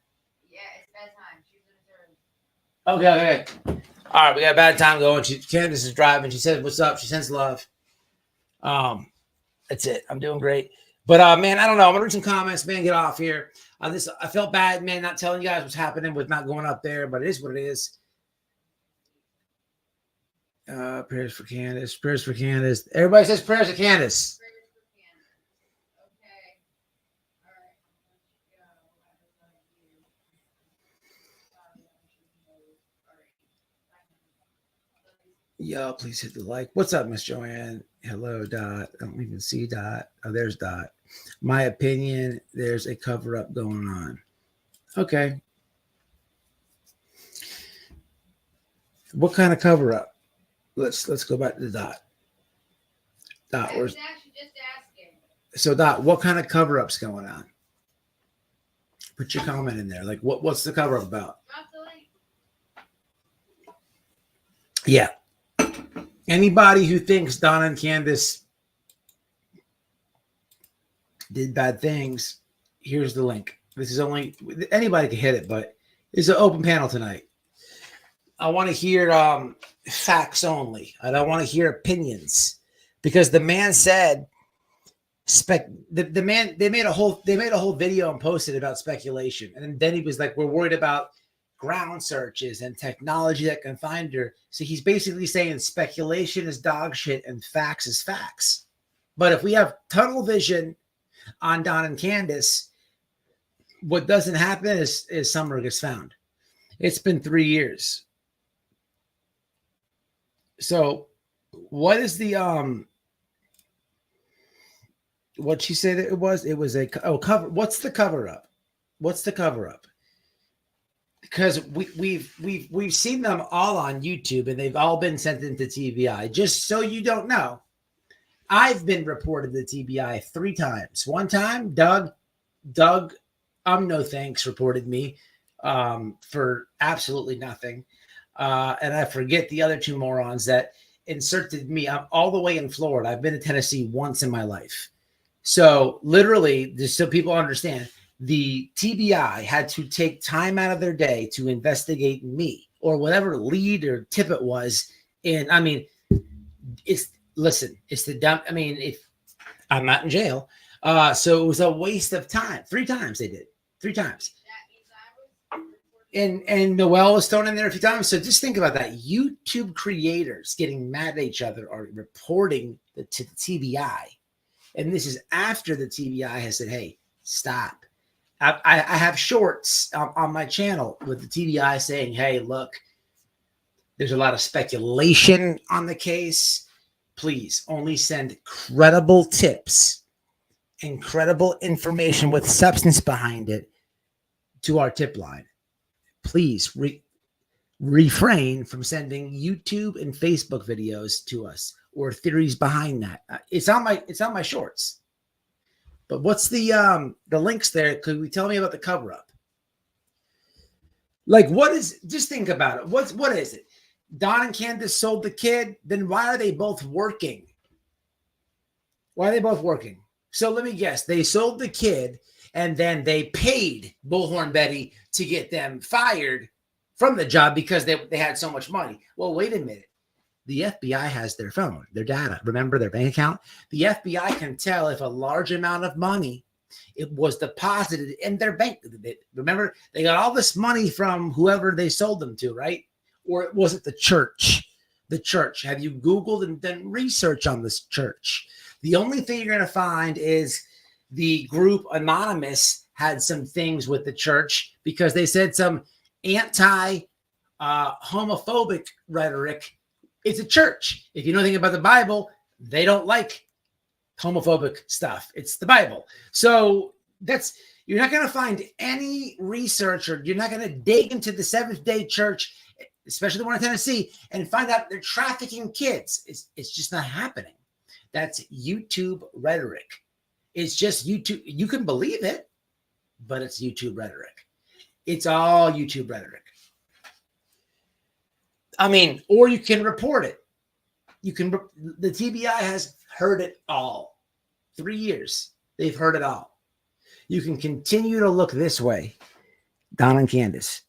Yeah, it's bedtime. She's in her. Okay. All right, we got a bad time going. Candace is driving. She says, "What's up?" She sends love. That's it. I'm doing great. But man, I don't know. I'm gonna read some comments, man. Get off here. I felt bad, man, not telling you guys what's happening with not going up there, but it is what it is. Prayers for Candace. Prayers for Candace. Everybody says prayers for Candace. Okay. All right. Yo, please hit the like. What's up, Miss Joanne? Hello, Dot. I don't even see Dot. Oh, there's Dot. My opinion, there's a cover-up going on. Okay. What kind of cover-up? Let's go back to Dot. Dot, I was where's actually just asking. so Dot? What kind of cover-up's going on? Put your comment in there. Like, what's the cover-up about? Drop the link. Yeah. Anybody who thinks Donna and Candace did bad things, here's the link. This is only anybody can hit it, but it's an open panel tonight. I want to hear facts only. I don't want to hear opinions because the man said the man they made a whole video and posted about speculation, and then he was like, "We're worried about ground searches and technology that can find her." So he's basically saying speculation is dog shit and facts is facts. But if we have tunnel vision on Don and Candace, what doesn't happen is Summer gets found. It's been 3 years. So what is the what'd she say that it was? It was a cover. What's the cover up? What's the cover up? Because we've seen them all on YouTube and they've all been sent into TBI. Just so you don't know, I've been reported to TBI 3 times. One time, Doug, no thanks, reported me for absolutely nothing. And I forget the other 2 morons that inserted me. I'm all the way in Florida. I've been to Tennessee once in my life. So literally, just so people understand, the TBI had to take time out of their day to investigate me or whatever lead or tip it was. And I mean, it's the dumb. I mean, if I'm not in jail, so it was a waste of time. 3 times they did, 3 times. And Noel was thrown in there a few times. So just think about that. YouTube creators getting mad at each other are reporting to the TBI. And this is after the TBI has said, hey, stop. I have shorts on my channel with the TBI saying, hey, look, there's a lot of speculation on the case. Please only send credible tips and credible information with substance behind it to our tip line. Please refrain from sending YouTube and Facebook videos to us or theories behind that. It's on my shorts. But what's the links there? Could we tell me about the cover up? Like, what is? Just think about it. What is it? Don and Candace sold the kid. Then why are they both working? Why are they both working? So let me guess. They sold the kid, and then they paid Bullhorn Betty to get them fired from the job because they had so much money. Well, wait a minute. The FBI has their phone, their data. Remember their bank account? The FBI can tell if a large amount of money it was deposited in their bank. Remember, they got all this money from whoever they sold them to, right? Or was it the church? The church. Have you Googled and done research on this church? The only thing you're going to find is the group Anonymous had some things with the church because they said some anti-homophobic rhetoric. It's a church. If you know anything about the Bible, they don't like homophobic stuff. It's the Bible. So you're not going to find any research, or you're not going to dig into the Seventh-day Church, especially the one in Tennessee, and find out they're trafficking kids. It's just not happening. That's YouTube rhetoric. It's just YouTube. You can believe it, but it's YouTube rhetoric. It's all YouTube rhetoric. I mean, or you can report it. The TBI has heard it all. 3 years. They've heard it all. You can continue to look this way, Don and Candace.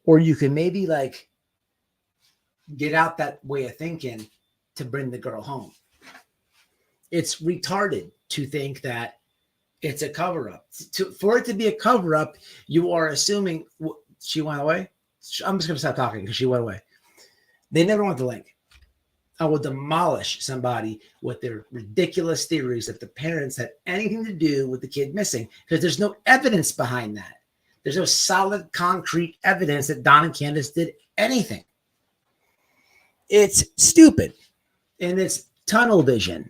Or you can maybe get out that way of thinking to bring the girl home. It's retarded to think that it's a cover-up. For it to be a cover-up, you are assuming she went away. I'm just going to stop talking because she went away. They never want the link. I will demolish somebody with their ridiculous theories that the parents had anything to do with the kid missing, because there's no evidence behind that. There's no solid, concrete evidence that Don and Candace did anything. It's stupid. And it's tunnel vision.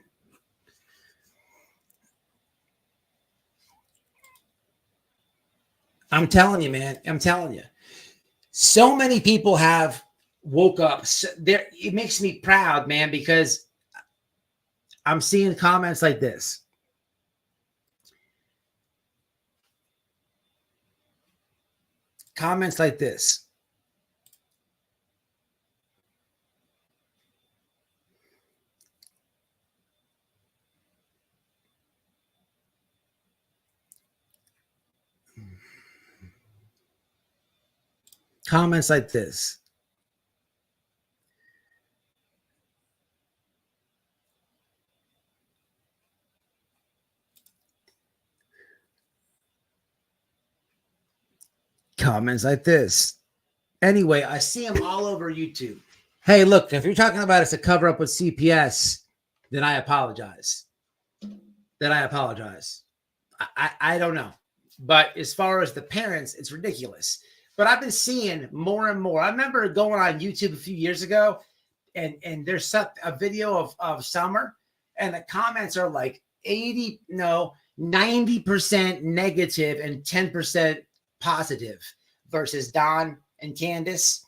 I'm telling you, man. I'm telling you. So many people have woke up. It makes me proud, man, because I'm seeing comments like this. Comments like this. Comments like this. Comments like this. Anyway, I see them all over YouTube. Hey, look, if you're talking about it's a cover up with CPS, then I apologize. I don't know. But as far as the parents, it's ridiculous. But I've been seeing more and more. I remember going on YouTube a few years ago, and there's a video of Summer, and the comments are like 90% negative and 10% positive versus Don and Candace.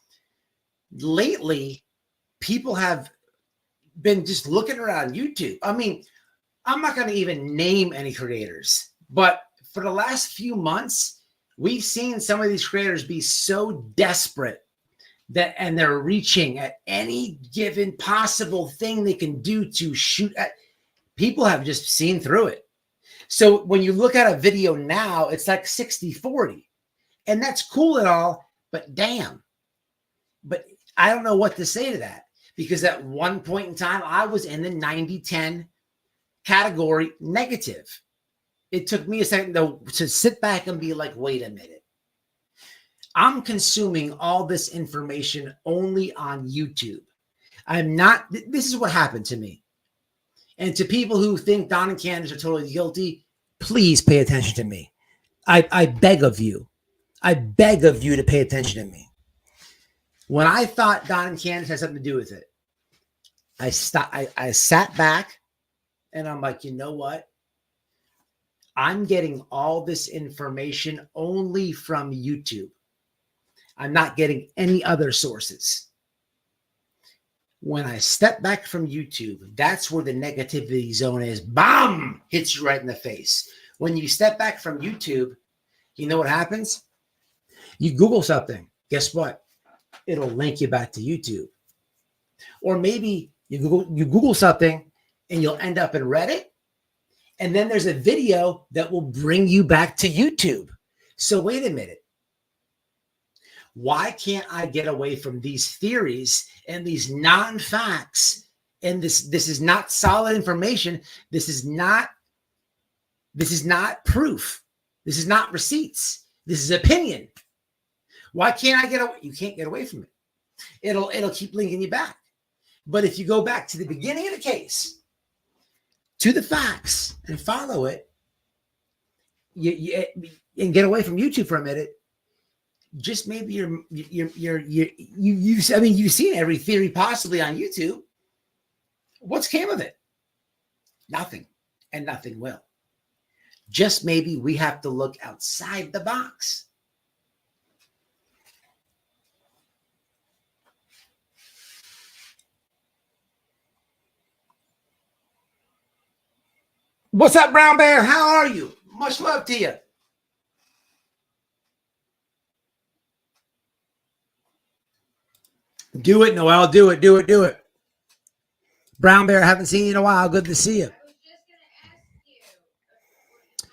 Lately, people have been just looking around YouTube. I mean, I'm not going to even name any creators, but for the last few months, we've seen some of these creators be so desperate and they're reaching at any given possible thing they can do to shoot at. People have just seen through it. So when you look at a video now, it's like 60-40, and that's cool and all, but damn. But I don't know what to say to that, because at one point in time, I was in the 90-10 category negative. It took me a second to sit back and be like, wait a minute. I'm consuming all this information only on YouTube. I'm not, this is what happened to me. And to people who think Don and Candace are totally guilty, please pay attention to me. I beg of you. I beg of you to pay attention to me. When I thought Don and Candace had something to do with it, I sat back and I'm like, you know what? I'm getting all this information only from YouTube. I'm not getting any other sources. When I step back from YouTube, that's where the negativity zone is. Bam! Hits you right in the face. When you step back from YouTube, you know what happens? You Google something. Guess what? It'll link you back to YouTube. Or maybe you Google something and you'll end up in Reddit. And then there's a video that will bring you back to YouTube. So wait a minute. Why can't I get away from these theories and these non-facts? And this is not solid information. This is not proof. This is not receipts. This is opinion. Why can't I get away? You can't get away from it. It'll keep linking you back. But if you go back to the beginning of the case, to the facts, and follow it, and get away from YouTube for a minute, just maybe you've seen every theory possibly on YouTube. What's came of it? Nothing, and nothing will. Just maybe we have to look outside the box. What's up, Brown Bear? How are you? Much love to you. Do it, Noel. Do it. Brown Bear, I haven't seen you in a while. Good to see you. I was just going to ask you.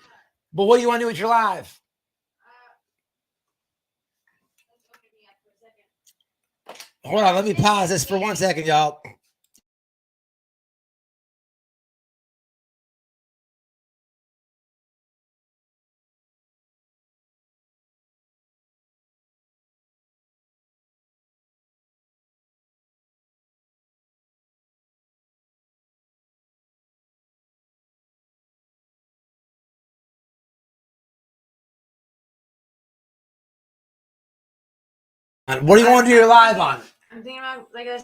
But what do you want to do with your live? Let's open me up for a second. Hold on. Let me pause this for 1 second, y'all. What do you want to do your live on? I'm thinking about, like, I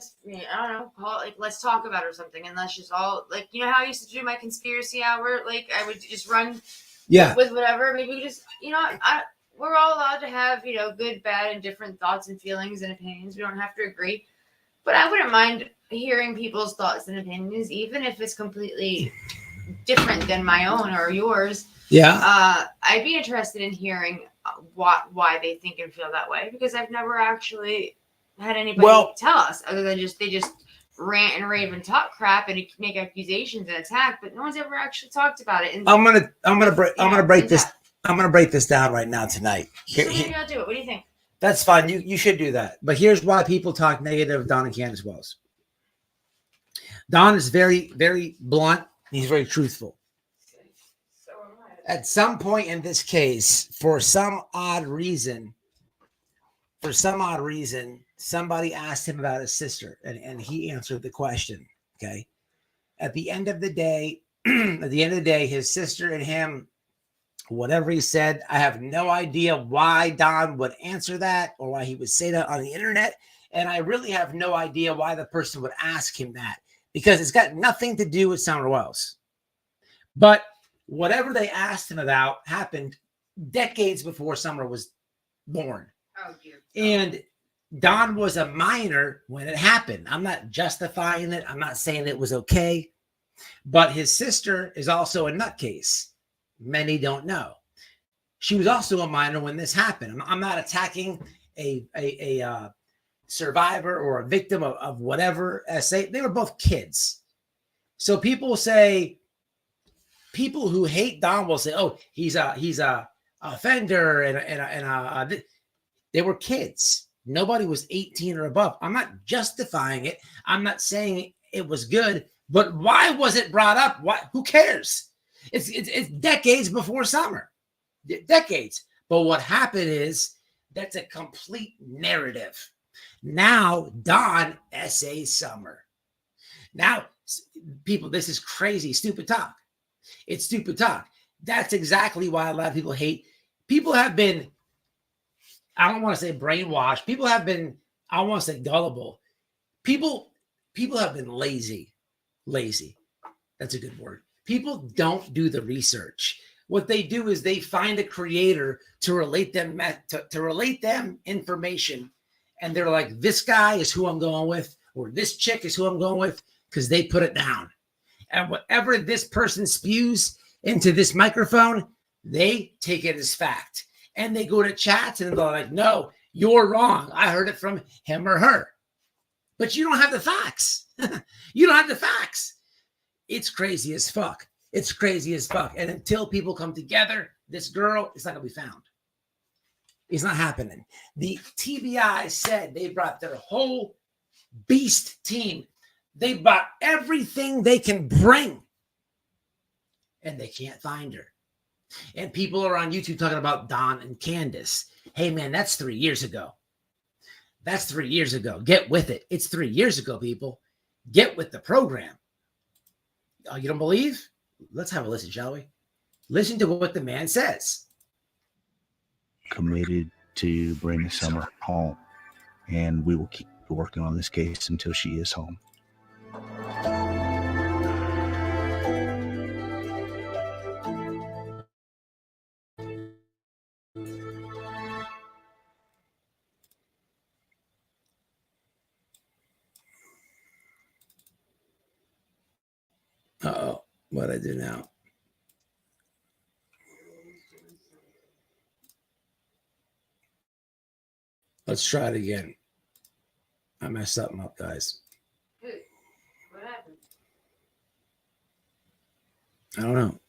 don't know, call it, like, let's talk about it or something, and let's just all, like, you know how I used to do my conspiracy hour? Like, I would just run with whatever. Maybe we just, we're all allowed to have, good, bad, and different thoughts and feelings and opinions. We don't have to agree. But I wouldn't mind hearing people's thoughts and opinions, even if it's completely different than my own or yours. Yeah. I'd be interested in hearing why they think and feel that way, because I've never actually had anybody tell us, other than they just rant and rave and talk crap and make accusations and attack, but no one's ever actually talked about it. And I'm gonna break this down right now tonight. So maybe I'll do it. What do you think? That's fine. You should do that. But here's why people talk negative of Don and Candace Wells. Don is very, very blunt. He's very truthful. At some point in this case, for some odd reason, somebody asked him about his sister, and he answered the question. Okay. At the end of the day, his sister and him Whatever he said, I have no idea why Don would answer that or why he would say that on the internet. And I really have no idea why the person would ask him that, because it's got nothing to do with Summer Wells. But whatever they asked him about happened decades before Summer was born. Oh, dear. And Don was a minor when it happened. I'm not justifying it. I'm not saying it was okay. But his sister is also a nutcase. Many don't know. She was also a minor when this happened. I'm not attacking a survivor or a victim of whatever. They were both kids. So people who hate Don will say, "Oh, he's a offender," and they were kids. Nobody was 18 or above. I'm not justifying it. I'm not saying it was good, but why was it brought up? Why? Who cares? It's decades before Summer, decades. But what happened is that's a complete narrative. Now Don SA Summer. Now, people, this is crazy, stupid talk. It's stupid talk. That's exactly why a lot of people hate. People have been, I don't want to say brainwashed. People have been, I don't want to say gullible. People have been lazy. Lazy. That's a good word. People don't do the research. What they do is they find a creator to relate them information, and they're like, this guy is who I'm going with, or this chick is who I'm going with, because they put it down. And whatever this person spews into this microphone, they take it as fact. And they go to chats and they're like, no, you're wrong. I heard it from him or her. But you don't have the facts. You don't have the facts. It's crazy as fuck. It's crazy as fuck. And until people come together, this girl is not going to be found. It's not happening. The TBI said they brought their whole beast team. They brought everything they can bring. And they can't find her. And people are on YouTube talking about Don and Candace. Hey, man, that's 3 years ago. That's 3 years ago. Get with it. It's 3 years ago, people. Get with the program. Oh, you don't believe? Let's have a listen, shall we? Listen to what the man says. Committed to bring Summer home, and we will keep working on this case until she is home. Uh-oh. What I do now? Let's try it again. I messed something up, guys. Good. What happened? I don't know.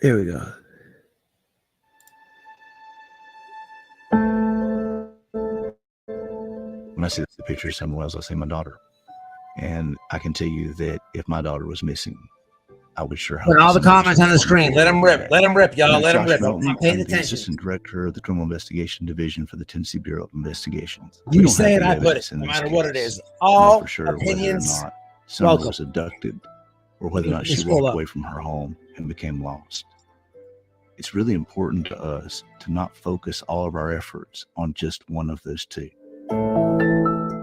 Here we go. When I see the picture of Summer Wells, I see my daughter. And I can tell you that if my daughter was missing, I would sure hope. Put all the comments on the screen. Let them rip. Let them rip, y'all. Let them rip. I'm paying attention. Assistant Director of the Criminal Investigation Division for the Tennessee Bureau of Investigations. You say it, I put it, no matter what it is. All for sure opinions. Whether or not Summer was abducted, or whether or not she walked away from her home and became lost. It's really important to us to not focus all of our efforts on just one of those two.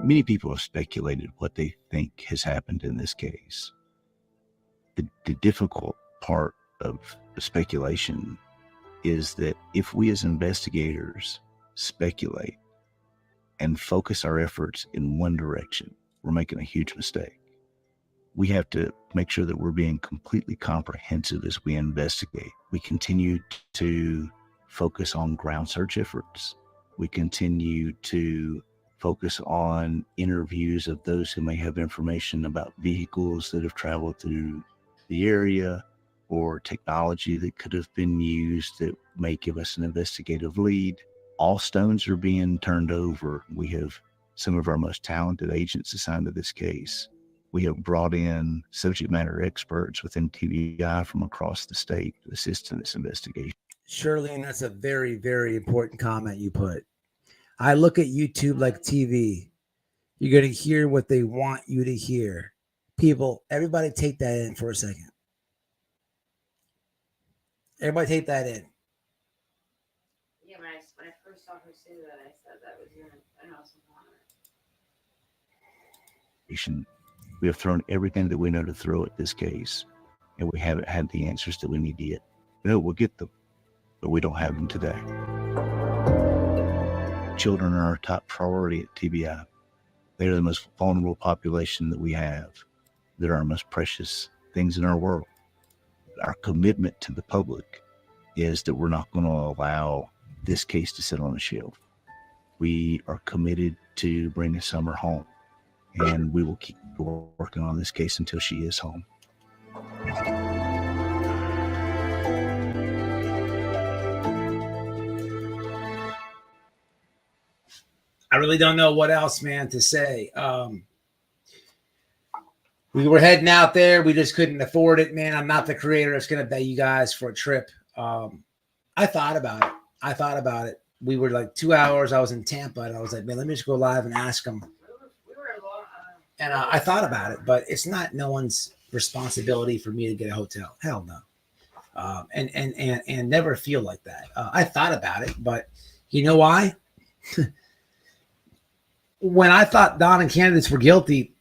Many people have speculated what they think has happened in this case. The difficult part of the speculation is that if we as investigators speculate and focus our efforts in one direction, we're making a huge mistake. We have to make sure that we're being completely comprehensive as we investigate. We continue to focus on ground search efforts. We continue to focus on interviews of those who may have information about vehicles that have traveled through the area or technology that could have been used that may give us an investigative lead. All stones are being turned over. We have some of our most talented agents assigned to this case. We have brought in subject matter experts within TBI from across the state to assist in this investigation. Shirley, and that's a very, very important comment you put. I look at YouTube like TV. You're going to hear what they want you to hear. People, everybody take that in for a second. Everybody take that in. Yeah, when I first saw her say that, I said that was an awesome honor. We have thrown everything that we know to throw at this case, and we haven't had the answers that we need yet. No, we'll get them, but we don't have them today. Children are our top priority at TBI. They are the most vulnerable population that we have. They're our most precious things in our world. Our commitment to the public is that we're not going to allow this case to sit on a shelf. We are committed to bringing Summer home, and we will keep working on this case until she is home. I really don't know what else, man, to say. We were heading out there. We just couldn't afford it, man. I'm not the creator that's going to pay you guys for a trip. I thought about it. We were like 2 hours. I was in Tampa, and I was like, man, let me just go live and ask them. And I thought about it, but it's not no one's responsibility for me to get a hotel. Hell no. And never feel like that. I thought about it, but you know why? When I thought Don and Candace were guilty,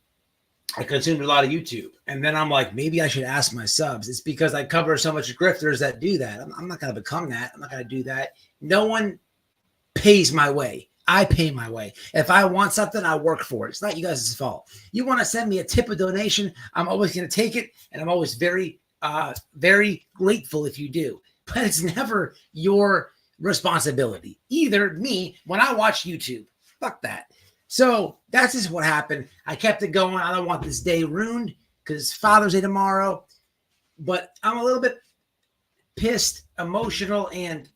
I consumed a lot of YouTube. And then I'm like, maybe I should ask my subs. It's because I cover so much grifters that do that. I'm not going to become that. I'm not going to do that. No one pays my way. I pay my way. If I want something, I work for it. It's not you guys' fault. You want to send me a tip of donation, I'm always going to take it. And I'm always very, very grateful if you do. But it's never your responsibility. Either me, when I watch YouTube. Fuck that. So that's just what happened. I kept it going. I don't want this day ruined because Father's Day tomorrow. But I'm a little bit pissed, emotional, and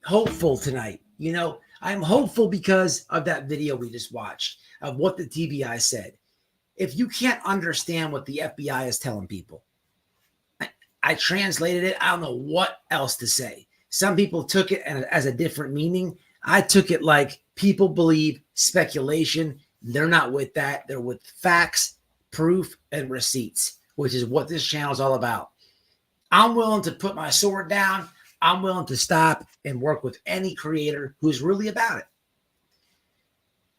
hopeful tonight. You know, I'm hopeful because of that video we just watched of what the TBI said. If you can't understand what the FBI is telling people, I translated it. I don't know what else to say. Some people took it as a different meaning. I took it like people believe speculation. They're not with that. They're with facts, proof, and receipts, which is what this channel is all about. I'm willing to put my sword down. I'm willing to stop and work with any creator who's really about it.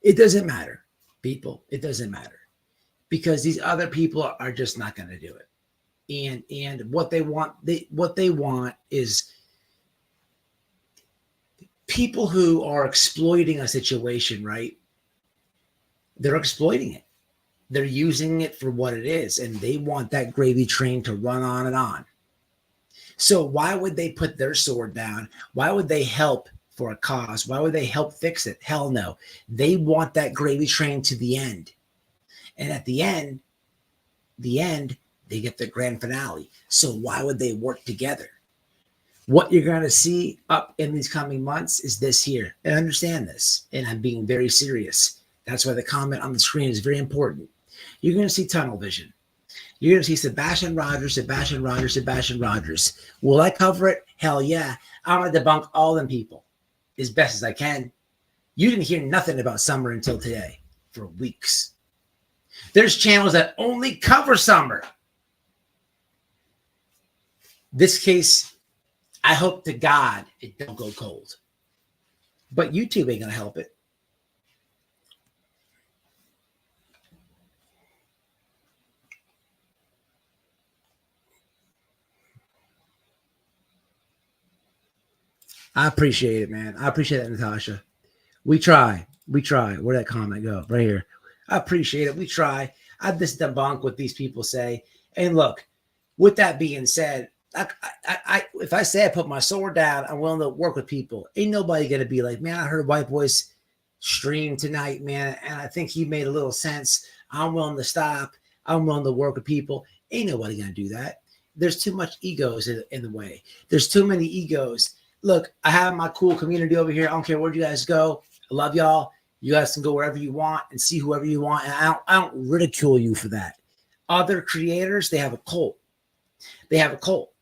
It doesn't matter, people. It doesn't matter because these other people are just not going to do it. And what they want, what they want is people who are exploiting a situation, right? They're exploiting it. They're using it for what it is, and they want that gravy train to run on and on. So why would they put their sword down? Why would they help for a cause? Why would they help fix it? Hell no. They want that gravy train to the end. And at the end, they get the grand finale. So why would they work together? What you're going to see up in these coming months is this here. And understand this. And I'm being very serious. That's why the comment on the screen is very important. You're going to see tunnel vision. You're going to see Sebastian Rogers. Will I cover it? Hell yeah. I'm going to debunk all them people as best as I can. You didn't hear nothing about Summer until today for weeks. There's channels that only cover Summer. This case, I hope to God it don't go cold. But YouTube ain't going to help it. I appreciate it, man. I appreciate that, Natasha. We try. Where'd that comment go? Right here. I appreciate it. We try. I just debunk what these people say. And look, with that being said, if I say I put my sword down, I'm willing to work with people. Ain't nobody going to be like, man, I heard White Boy's stream tonight, man, and I think he made a little sense. I'm willing to stop. I'm willing to work with people. Ain't nobody going to do that. There's too much egos in the way. There's too many egos. Look, I have my cool community over here. I don't care where you guys go. I love y'all. You guys can go wherever you want and see whoever you want. And I don't ridicule you for that. Other creators, they have a cult. They have a cult.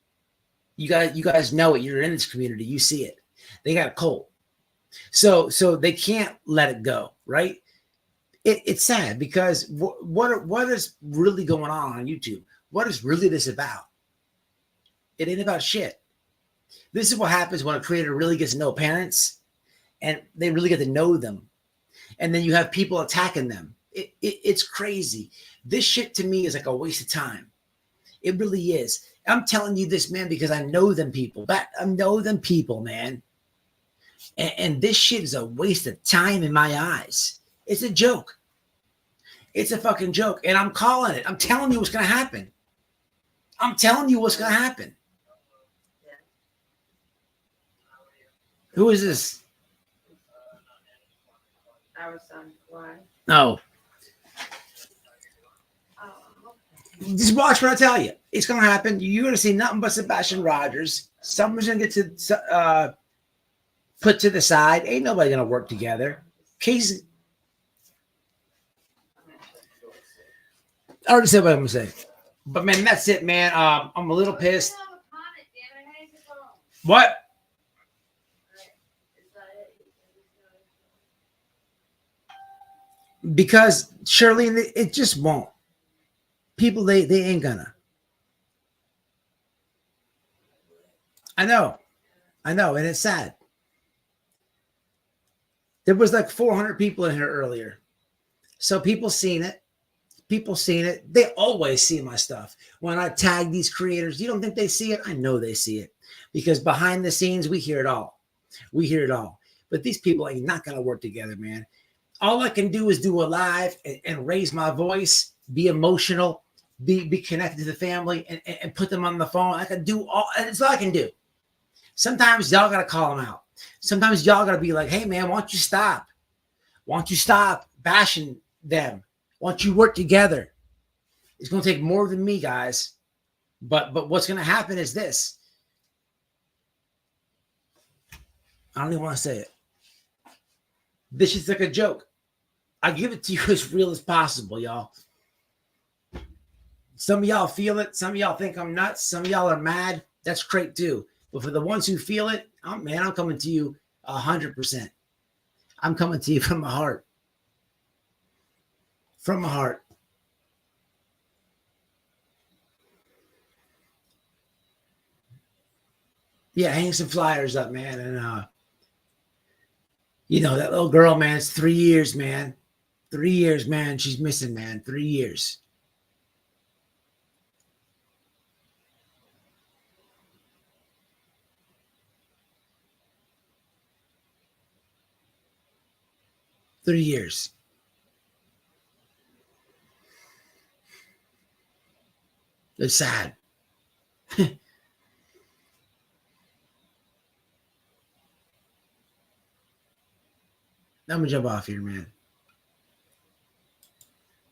You guys know it. You're in this community. You see it. They got a cult. So they can't let it go, right? It's sad because what is really going on YouTube? What is really this about? It ain't about shit. This is what happens when a creator really gets to know parents and they really get to know them. And then you have people attacking them. It's crazy. This shit to me is like a waste of time. It really is. I'm telling you this, man, because I know them people. I know them people, man. And this shit is a waste of time in my eyes. It's a joke. It's a fucking joke. And I'm calling it. I'm telling you what's going to happen. I'm telling you what's going to happen. Who is this? Our son, why? No. Oh, Just watch what I tell you. It's going to happen. You're going to see nothing but Sebastian Rogers. Someone's going to get to put to the side. Ain't nobody going to work together. Case. I already said what I'm going to say. But, man, that's it, man. I'm a little pissed. What? Because, Shirley, it just won't. People, they ain't gonna. I know, and it's sad. There was like 400 people in here earlier. So people seen it. They always see my stuff. When I tag these creators, you don't think they see it? I know they see it. Because behind the scenes, we hear it all. But these people ain't not going to work together, man. All I can do is do a live and raise my voice, be emotional, be connected to the family, and put them on the phone. I can do all. That's all I can do. Sometimes y'all got to call them out. Sometimes y'all got to be like, hey, man, why don't you stop? Why don't you stop bashing them? Why don't you work together? It's going to take more than me, guys. But what's going to happen is this. I don't even want to say it. This is like a joke. I give it to you as real as possible, y'all. Some of y'all feel it. Some of y'all think I'm nuts. Some of y'all are mad. That's great too. But for the ones who feel it, I'm coming to you 100%. I'm coming to you from my heart. From my heart. Yeah, hang some flyers up, man. And, that little girl, man, it's 3 years, man. 3 years, man. She's missing, man. 3 years. Three years. It's sad. I'm gonna jump off here, man.